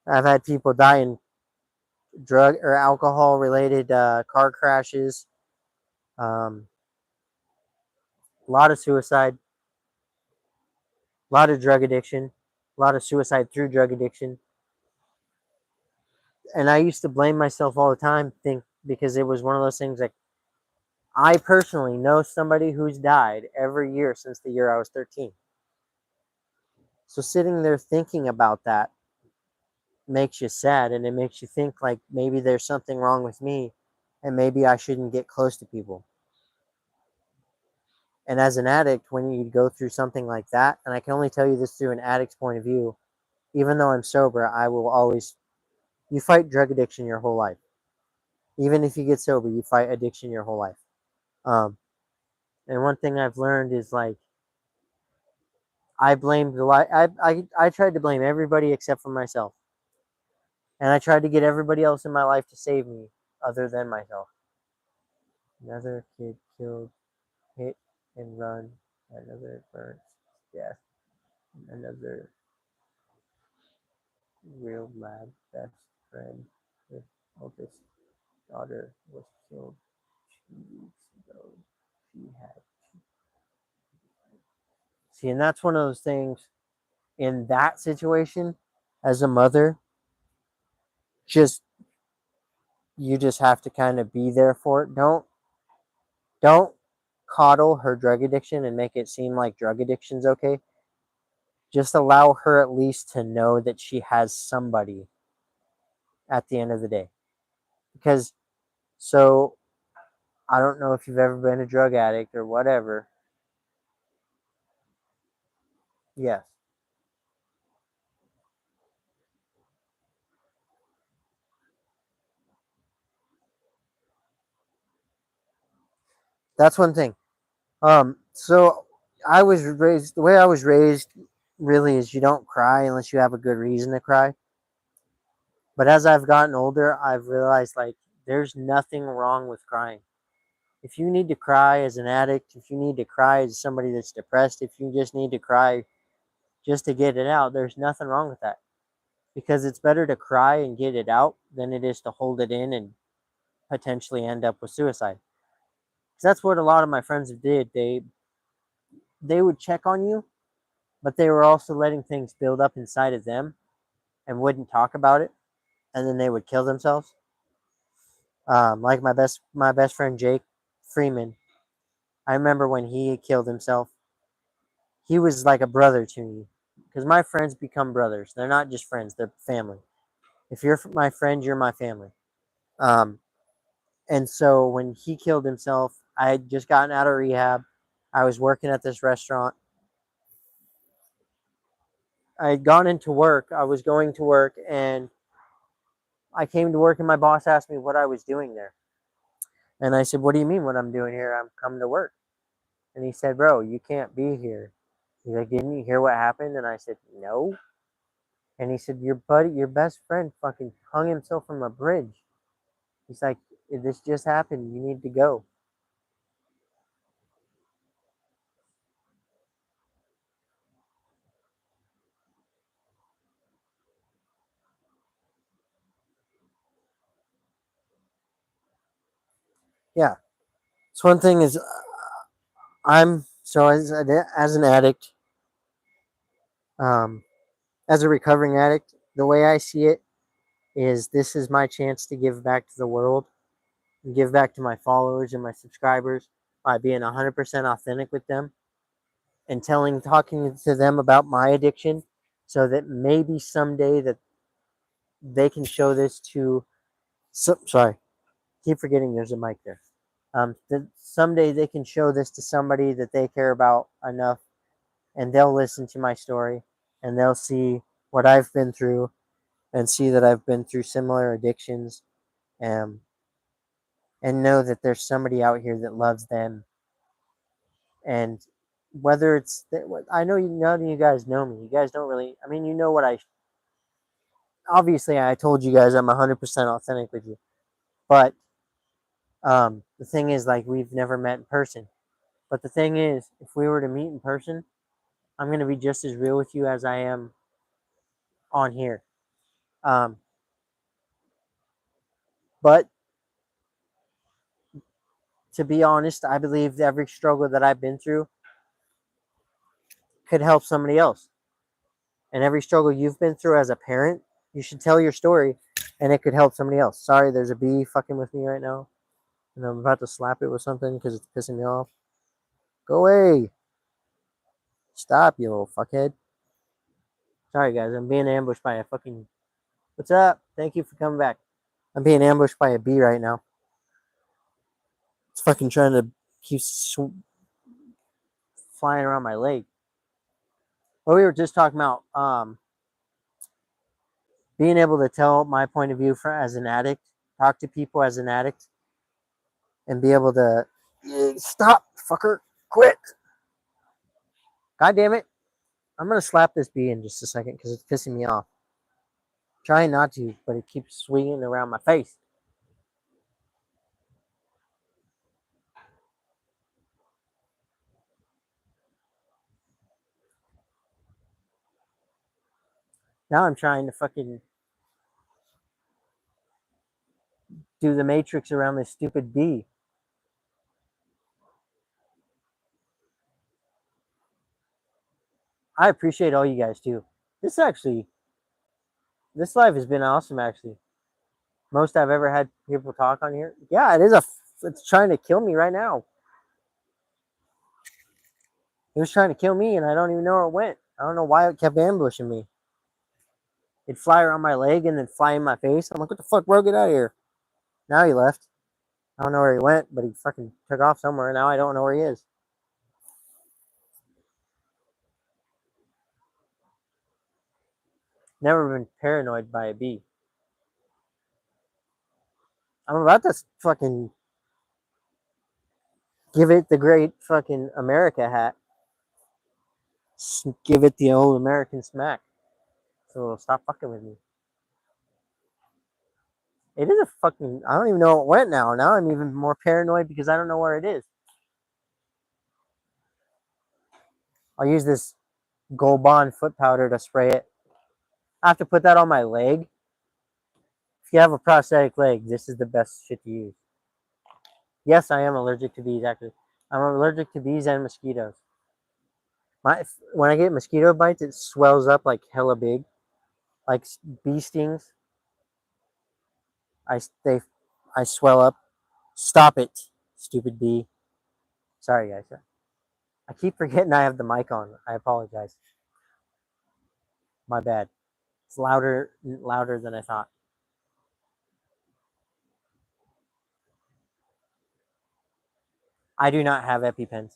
I've had people die in drug or alcohol related car crashes. A lot of suicide, a lot of drug addiction, a lot of suicide through drug addiction. And I used to blame myself all the time, think because it was one of those things like I personally know somebody who's died every year since the year I was 13. So sitting there thinking about that makes you sad and it makes you think like maybe there's something wrong with me and maybe I shouldn't get close to people. And as an addict, when you go through something like that, and I can only tell you this through an addict's point of view, even though I'm sober, I will always, you fight drug addiction your whole life. Even if you get sober, you fight addiction your whole life. Um, and one thing I've learned is like, I blamed the life. I tried to blame everybody except for myself. And I tried to get everybody else in my life to save me other than myself. Another kid killed, hit and run. Another burnt death. Another real lab best friend with oldest daughter was killed 2 weeks ago. She had. See, and that's one of those things in that situation as a mother, just you just have to kind of be there for it. Don't coddle her drug addiction and make it seem like drug addiction's okay. Just allow her at least to know that she has somebody at the end of the day. Because so I don't know if you've ever been a drug addict or whatever. Yes. That's one thing. So I was raised the way I was raised really is you don't cry unless you have a good reason to cry. But as I've gotten older, I've realized like there's nothing wrong with crying. If you need to cry as an addict, if you need to cry as somebody that's depressed, if you just need to cry just to get it out, there's nothing wrong with that. Because it's better to cry and get it out than it is to hold it in and potentially end up with suicide. Because that's what a lot of my friends did. They would check on you, but they were also letting things build up inside of them and wouldn't talk about it, and then they would kill themselves. Like my best friend Jake Freeman. I remember when he killed himself. He was like a brother to me because my friends become brothers. They're not just friends; they're family. If you're my friend, you're my family. Um, and so when he killed himself, I had just gotten out of rehab. I was working at this restaurant. I had gone into work. I was going to work, and I came to work, and my boss asked me what I was doing there. And I said, "What do you mean what I'm doing here? I'm coming to work." And he said, "Bro, you can't be here." He's like, "Didn't you hear what happened?" And I said, "No." And he said, "Your buddy, your best friend fucking hung himself from a bridge." He's like, "This just happened. You need to go." Yeah. So one thing is, I'm so as an addict, um, as a recovering addict, the way I see it is this is my chance to give back to the world and give back to my followers and my subscribers by being 100% authentic with them and talking to them about my addiction so that maybe someday that they can show this to, sorry, keep forgetting there's a mic there. That someday they can show this to somebody that they care about enough and they'll listen to my story and they'll see what I've been through and see that I've been through similar addictions, um, and know that there's somebody out here that loves them. And whether it's I know none of you guys know me. You guys don't really. I mean, you know what I. Obviously, I told you guys I'm 100% authentic with you, but the thing is, like, we've never met in person. But the thing is, if we were to meet in person, I'm gonna be just as real with you as I am on here. Um, but to be honest, I believe every struggle that I've been through could help somebody else. And every struggle you've been through as a parent, you should tell your story and it could help somebody else. Sorry, there's a bee fucking with me right now. And I'm about to slap it with something because it's pissing me off. Go away. Stop, you little fuckhead. Sorry, guys. I'm being ambushed by a fucking. What's up? Thank you for coming back. I'm being ambushed by a bee right now. It's fucking trying to keep flying around my leg. But we were just talking about being able to tell my point of view as an addict, talk to people as an addict, and be able to stop, fucker, quit. God damn it. I'm going to slap this bee in just a second because it's pissing me off. Trying not to, but it keeps swinging around my face. Now I'm trying to fucking do the matrix around this stupid bee. I appreciate all you guys too. This actually, this live has been awesome actually. Most I've ever had people talk on here. Yeah, it is it's trying to kill me right now. It was trying to kill me and I don't even know where it went. I don't know why it kept ambushing me. It'd fly around my leg and then fly in my face. I'm like, what the fuck, bro? Get out of here. Now he left. I don't know where he went, but he fucking took off somewhere. Now I don't know where he is. Never been paranoid by a bee. I'm about to fucking give it the great fucking America hat. Give it the old American smack. So it'll stop fucking with me. It is a fucking. I don't even know where it went now. Now I'm even more paranoid because I don't know where it is. I'll use this Gold Bond foot powder to spray it. I have to put that on my leg. If you have a prosthetic leg, this is the best shit to use. Yes, I am allergic to bees. Actually, I'm allergic to bees and mosquitoes. When I get mosquito bites, it swells up like hella big, like bee stings. I they I swell up. Stop it, stupid bee. Sorry, guys. I keep forgetting I have the mic on. I apologize. My bad. It's louder than I thought. I do not have EpiPens.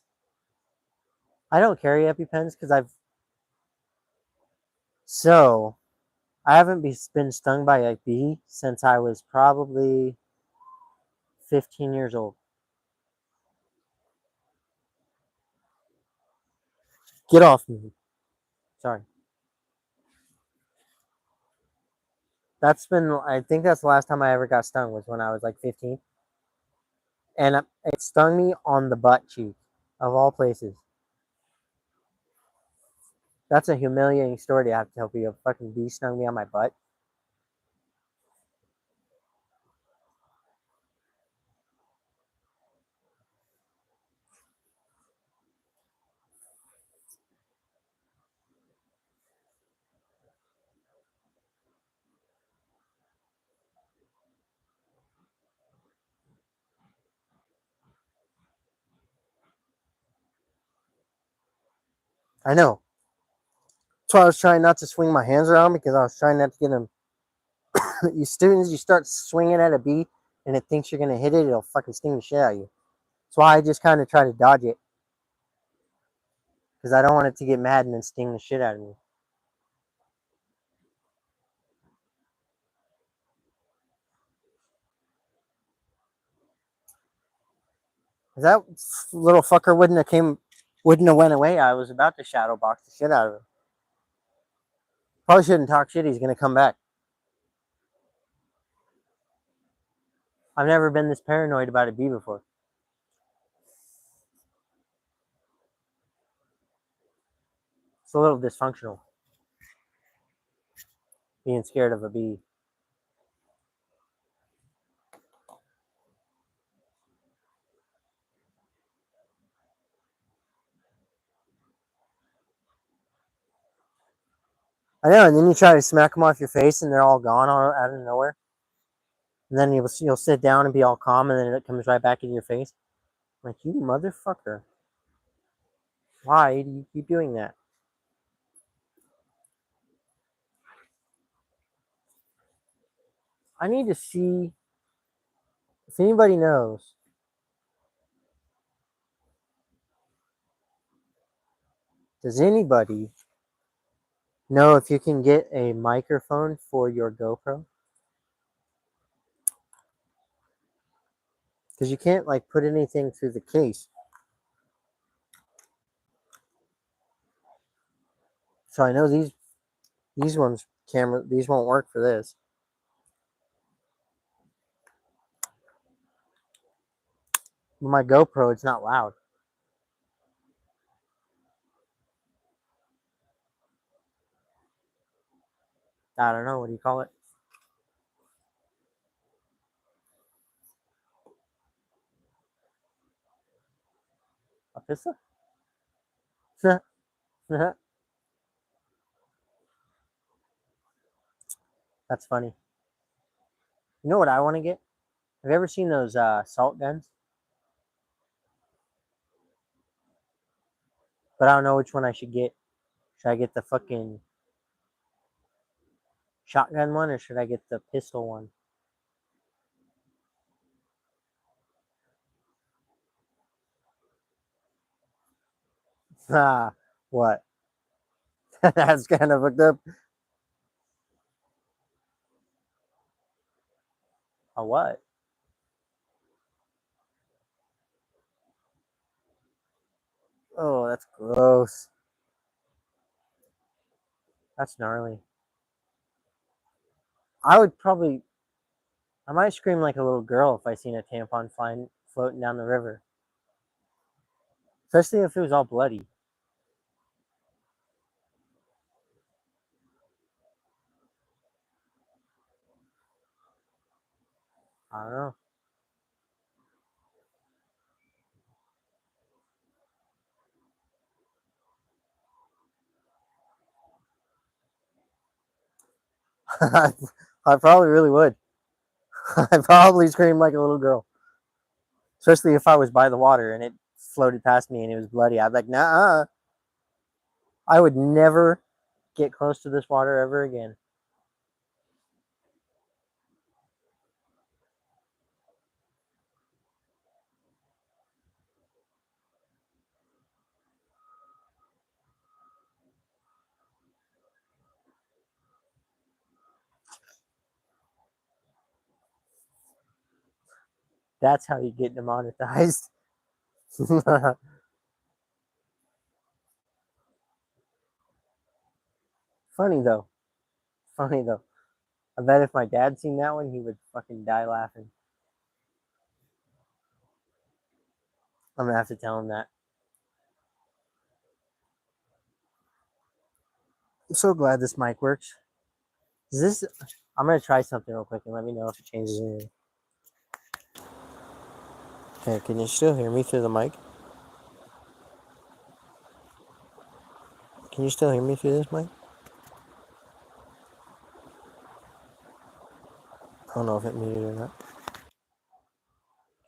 I don't carry EpiPens because so I haven't been stung by a bee since I was probably 15 years old. Get off me. Sorry. I think that's the last time I ever got stung was when I was like 15. And it stung me on the butt cheek, of all places. That's a humiliating story to have to tell people. A fucking bee stung me on my butt. I know. That's why I was trying not to swing my hands around because I was trying not to get them. You students, you start swinging at a bee and it thinks you're gonna hit it, it'll fucking sting the shit out of you. That's why I just kind of try to dodge it because I don't want it to get mad and then sting the shit out of me. If that little fucker wouldn't have went away, I was about to shadow box the shit out of him. Probably shouldn't talk shit. He's gonna come back. I've never been this paranoid about a bee before. It's a little dysfunctional being scared of a bee. I know, and then you try to smack them off your face, and they're all gone out of nowhere. And then you'll sit down and be all calm, and then it comes right back in your face. I'm like, you motherfucker! Why do you keep doing that? I need to see if anybody knows. Does anybody know if you can get a microphone for your GoPro? Because you can't like put anything through the case. So I know these ones these won't work for this. With my GoPro, it's not loud. I don't know, what do you call it? A pistol? That's funny. You know what I want to get? Have you ever seen those salt guns? But I don't know which one I should get. Should I get the fucking shotgun one or should I get the pistol one? Ah, what? That's kind of fucked up. A what? Oh, that's gross. That's gnarly. I would probably, I might scream like a little girl if I seen a tampon flying, floating down the river. Especially if it was all bloody. I don't know. I probably really would. I probably scream like a little girl. Especially if I was by the water and it floated past me and it was bloody. I'd be like, nah, I would never get close to this water ever again. That's how you get demonetized. Funny though. Funny though. I bet if my dad seen that one, he would fucking die laughing. I'm gonna have to tell him that. I'm so glad this mic works. Is this? I'm gonna try something real quick and let me know if it changes anything. Okay, can you still hear me through the mic? Can you still hear me through this mic? I don't know if it muted or not.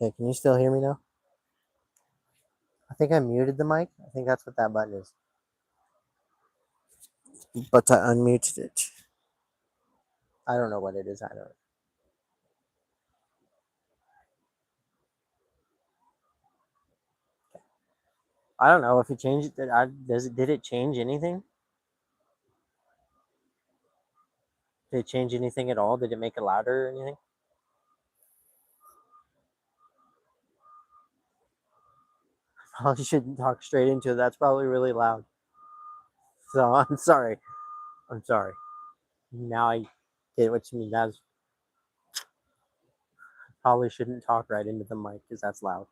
Okay, can you still hear me now? I think I muted the mic. I think that's what that button is. but I unmuted it. I don't know what it is. I don't know if it changed. Did it change anything? Did it change anything at all? Did it make it louder or anything? Probably shouldn't talk straight into it. That's probably really loud. So I'm sorry. I'm sorry. Now I get what you mean. That's probably shouldn't talk right into the mic because that's loud.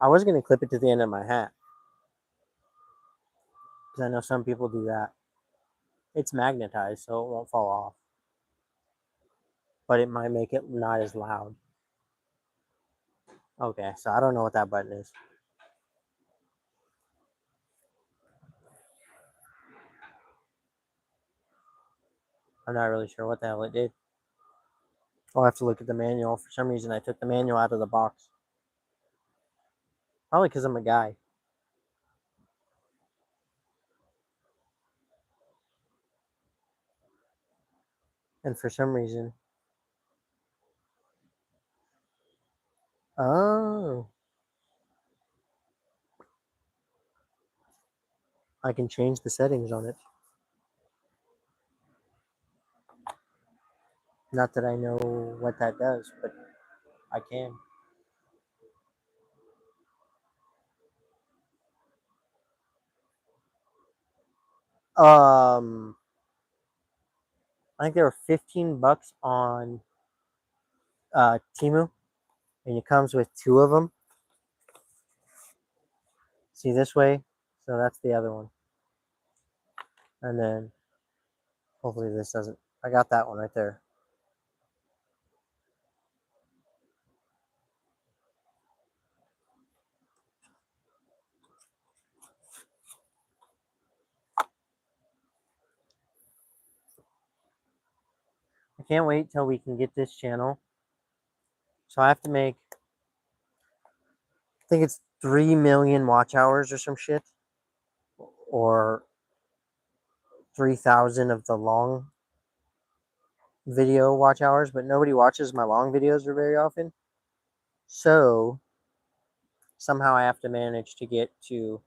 I was gonna clip it to the end of my hat because I know some people do that. It's magnetized, so it won't fall off, but it might make it not as loud. Okay, so I don't know what that button is. I'm not really sure what the hell it did. I'll have to look at the manual. For some reason, I took the manual out of the box. Probably because I'm a guy. And for some reason, oh, I can change the settings on it. Not that I know what that does, but I can. Um, I think they were $15 on Timu, and it comes with two of them. See this way, so that's the other one, and then hopefully this doesn't. I got that one right there. I can't wait till we can get this channel. So I have to make, I think it's 3 million watch hours or some shit, or 3,000 of the long video watch hours, but nobody watches my long videos very often. So somehow I have to manage to get to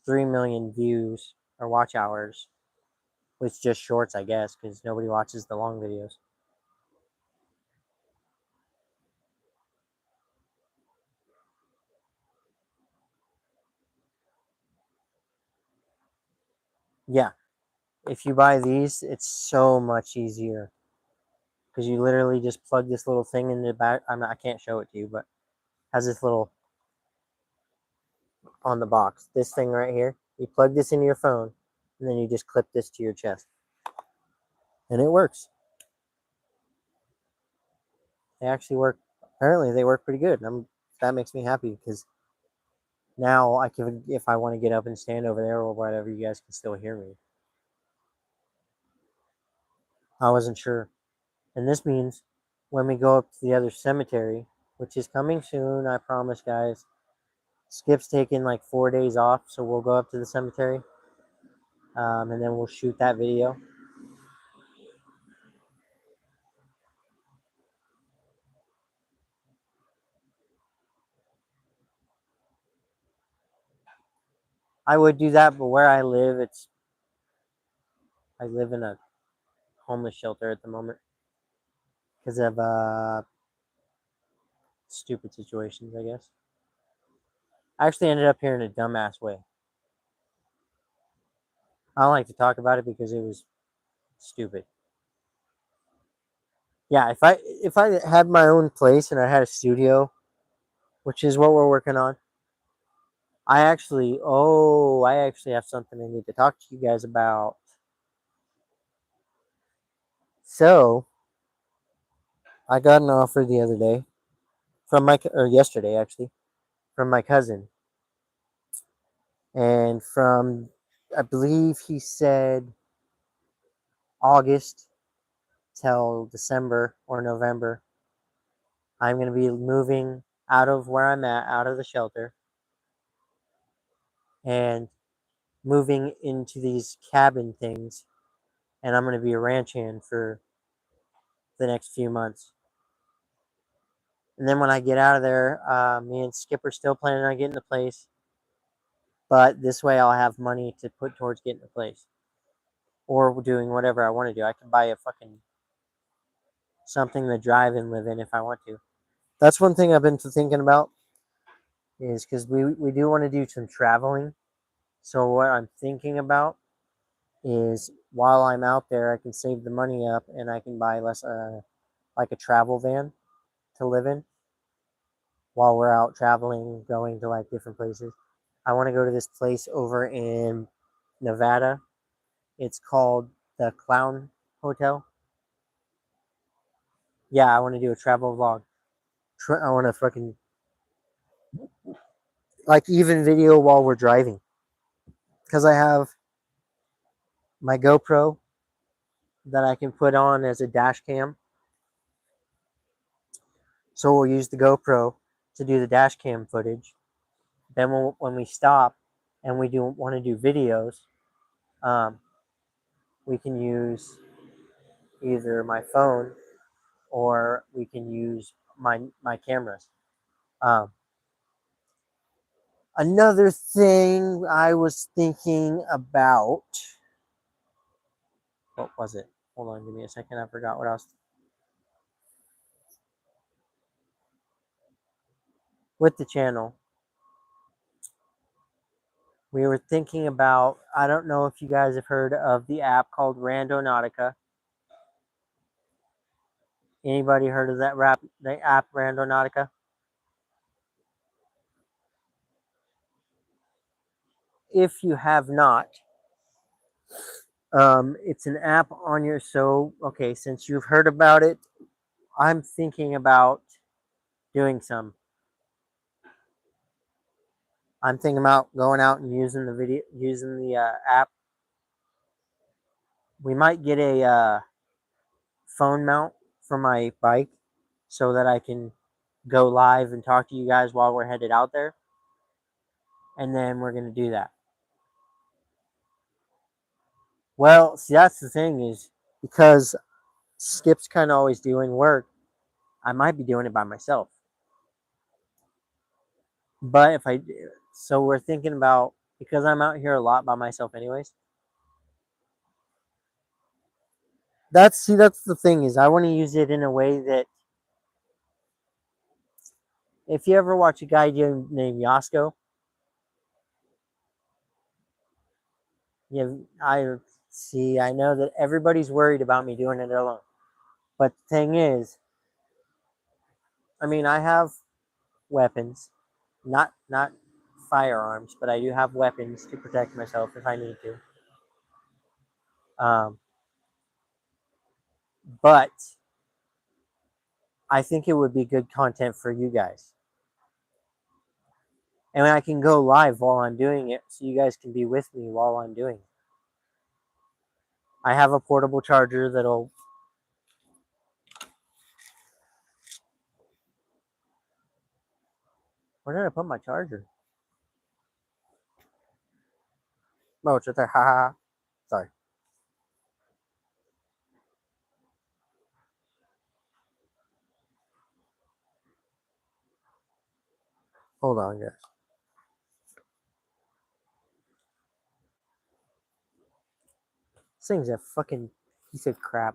3 million views or watch hours with just shorts, I guess, because nobody watches the long videos. Yeah, if you buy these, it's so much easier because you literally just plug this little thing in the back. I can't show it to you, but has this little on the box. This thing right here. You plug this into your phone, and then you just clip this to your chest, and it works. They actually work. Apparently, they work pretty good. That makes me happy because now I can, if I want to get up and stand over there or whatever, you guys can still hear me. I wasn't sure, and this means when we go up to the other cemetery, which is coming soon, I promise, guys. Skip's taking like 4 days off, so we'll go up to the cemetery, and then we'll shoot that video. I would do that, but where I live, I live in a homeless shelter at the moment because of stupid situations, I guess. I actually ended up here in a dumbass way. I don't like to talk about it because it was stupid. Yeah, if I had my own place and I had a studio, which is what we're working on, I actually have something I need to talk to you guys about. So I got an offer the other day or yesterday actually, from my cousin, and from, I believe he said August till December or November, I'm going to be moving out of where I'm at, out of the shelter, and moving into these cabin things, and I'm going to be a ranch hand for the next few months. And then when I get out of there, me and Skip are still planning on getting the place, but this way I'll have money to put towards getting the place or doing whatever I want to do. I can buy a fucking something to drive and live in if I want to. That's one thing I've been thinking about is because we do want to do some traveling. So what I'm thinking about is while I'm out there, I can save the money up and I can buy less like a travel van to live in while we're out traveling, going to like different places. I want to go to this place over in Nevada. It's called the Clown Hotel. Yeah, I want to do a travel vlog. I want to fucking like even video while we're driving because I have my GoPro that I can put on as a dash cam. So we'll use the GoPro to do the dash cam footage. Then when we stop and we do want to do videos, um, we can use either my phone or we can use my cameras. Um, Another thing I was thinking about, what was it? Hold on, give me a second. I forgot what else. With the channel, we were thinking about, I don't know if you guys have heard of the app called Randonautica. Anybody heard of the app Randonautica? If you have not, it's an app on your, so, okay, since you've heard about it, I'm thinking about doing some. I'm thinking about going out and using the app. We might get a phone mount for my bike so that I can go live and talk to you guys while we're headed out there. And then we're going to do that. Well, see, that's the thing is because Skip's kind of always doing work, I might be doing it by myself. But so we're thinking about, because I'm out here a lot by myself anyways. That's the thing is I want to use it in a way that if you ever watch a guy named Yasko, I know that everybody's worried about me doing it alone. But the thing is, I mean, I have weapons, not firearms, but I do have weapons to protect myself if I need to. Um, but I think it would be good content for you guys. And I can go live while I'm doing it so you guys can be with me while I'm doing it. I have a portable charger that'll. Where did I put my charger? Oh, it's right there. Ha ha ha. Sorry. Hold on, guys. This thing's a fucking piece of crap.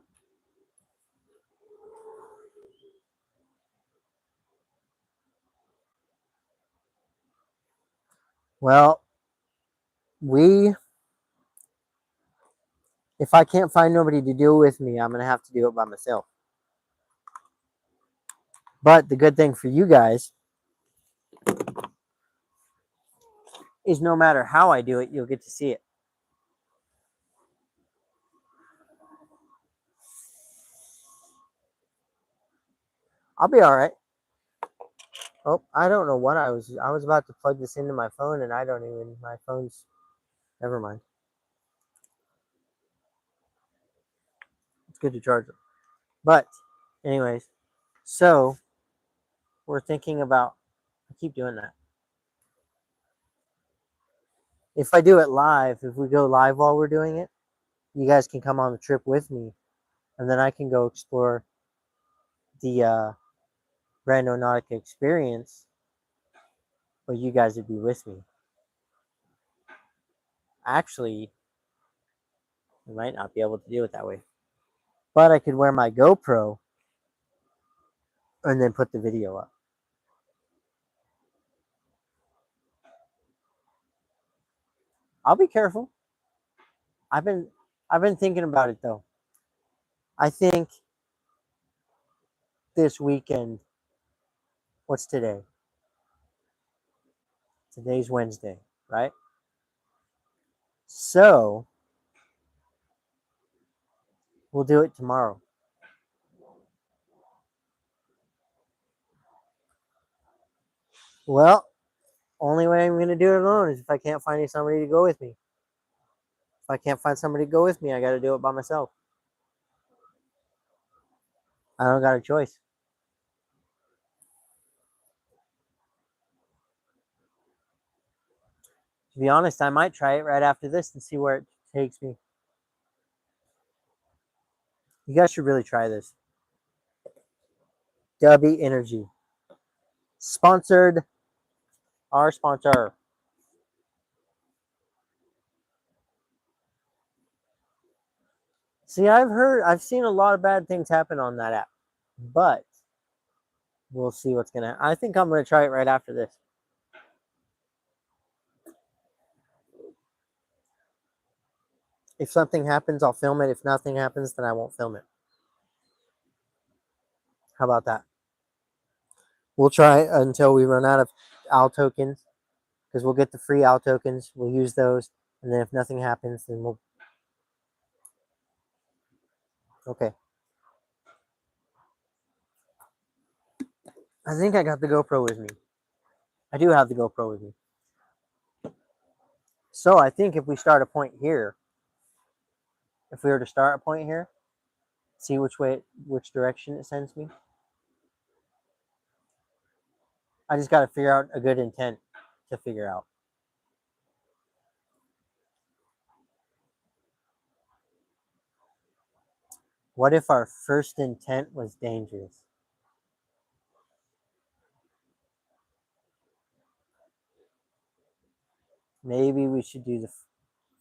Well, we if I can't find nobody to do it with me, I'm gonna have to do it by myself. But the good thing for you guys is no matter how I do it, you'll get to see it. I'll be all right. Oh, I don't know what I was about to plug this into my phone and I don't even my phone's never mind. It's good to charge it. But anyways, so we're thinking about I keep doing that. If I do it live, if we go live while we're doing it, you guys can come on the trip with me, and then I can go explore the Randonautica experience, but you guys would be with me. Actually, we might not be able to do it that way, but I could wear my GoPro and then put the video up. I'll be careful. I've been I've been thinking about it though. I think this weekend, what's today? Today's Wednesday, right? So we'll do it tomorrow. Well, only way I'm gonna do it alone is if I can't find somebody to go with me. If I can't find somebody to go with me, I gotta do it by myself. I don't got a choice. To be honest, I might try it right after this and see where it takes me. You guys should really try this. Dubby Energy. Sponsored. Our sponsor. See, I've seen a lot of bad things happen on that app, but we'll see what's gonna. I think I'm gonna try it right after this. If something happens, I'll film it. If nothing happens, then I won't film it. How about that? We'll try it until we run out of OWL tokens, because we'll get the free OWL tokens. We'll use those, and then if nothing happens, then we'll. Okay. I think I got the GoPro with me. I do have the GoPro with me. So I think if we start a point here, if we were to start a point here, see which direction it sends me. I just got to figure out a good intent to figure out. What if our first intent was dangerous? Maybe we should do the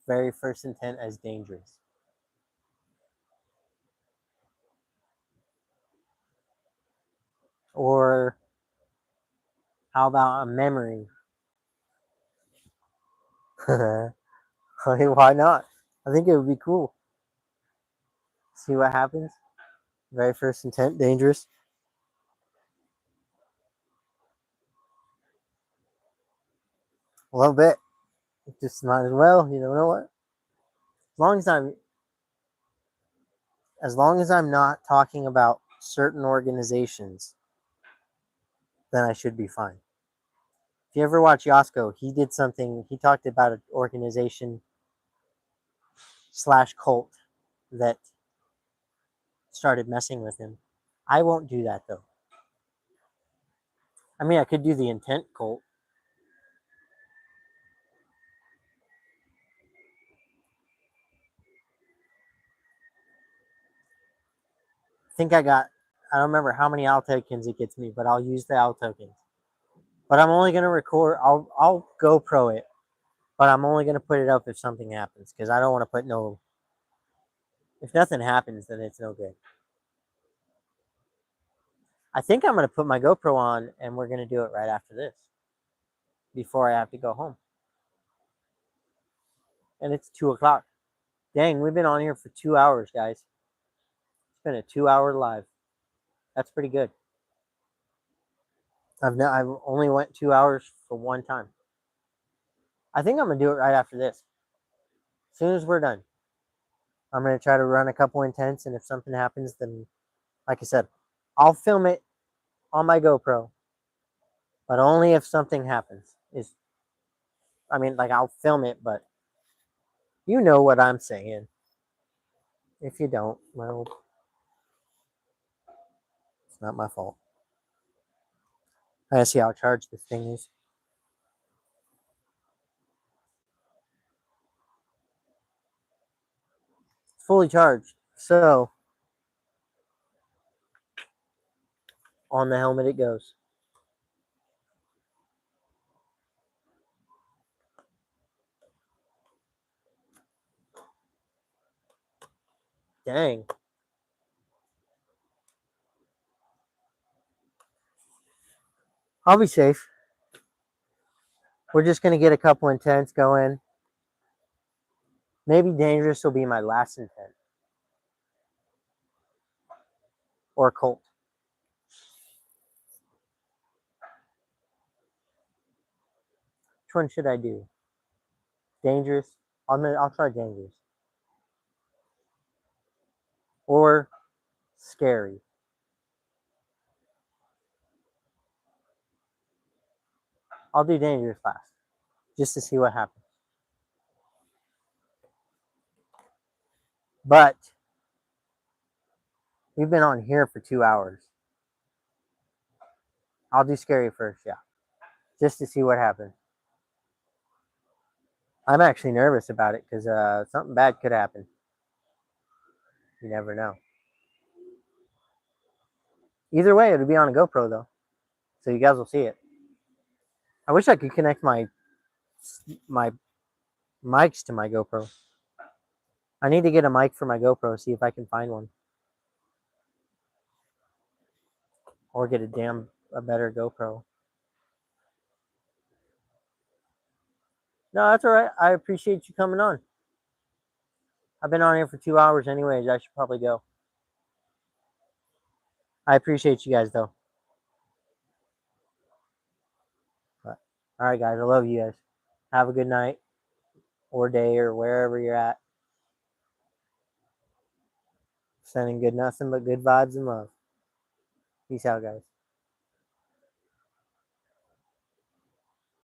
very first intent as dangerous. Or how about a memory? Why not? I think it would be cool. See what happens. Very first intent, dangerous. A little bit. Just might as well. You know what? As long as I'm not talking about certain organizations, then I should be fine. If you ever watch Yasko, he did something. He talked about an organization / cult that started messing with him. I won't do that though. I mean, I could do the intent cult. I don't remember how many OWL tokens it gets me, but I'll use the OWL tokens. But I'm only gonna record. I'll GoPro it, but I'm only gonna put it up if something happens because I don't want to put no. If nothing happens, then it's no good. I think I'm gonna put my GoPro on, and we're gonna do it right after this, before I have to go home. And it's 2 o'clock. Dang, we've been on here for 2 hours, guys. It's been a 2 hour live. That's pretty good. I've only went 2 hours for one time. I think I'm gonna do it right after this. As soon as we're done, I'm gonna try to run a couple intents, and if something happens, then, like I said, I'll film it on my GoPro, but only if something happens. I'll film it, but you know what I'm saying. If you don't, well, it's not my fault. I gotta see how charged this thing is. fully charged. So on the helmet it goes. Dang. I'll be safe. We're just gonna get a couple intents going. Maybe dangerous will be my last intent. Or Colt. Which one should I do? Dangerous? I'll try dangerous. Or scary. I'll do dangerous last. Just to see what happens. But we've been on here for 2 hours. I'll do scary first, yeah. Just to see what happens. I'm actually nervous about it because something bad could happen. You never know. Either way, it'll be on a GoPro though, so you guys will see it. I wish I could connect my mics to my GoPro. I need to get a mic for my GoPro, see if I can find one, or get a better GoPro. No, that's all right. I appreciate you coming on. I've been on here for 2 hours anyways. I should probably go. I appreciate you guys though. But, all right, guys. I love you guys. Have a good night or day or wherever you're at. Sending good nothing but good vibes and love. Peace out, guys.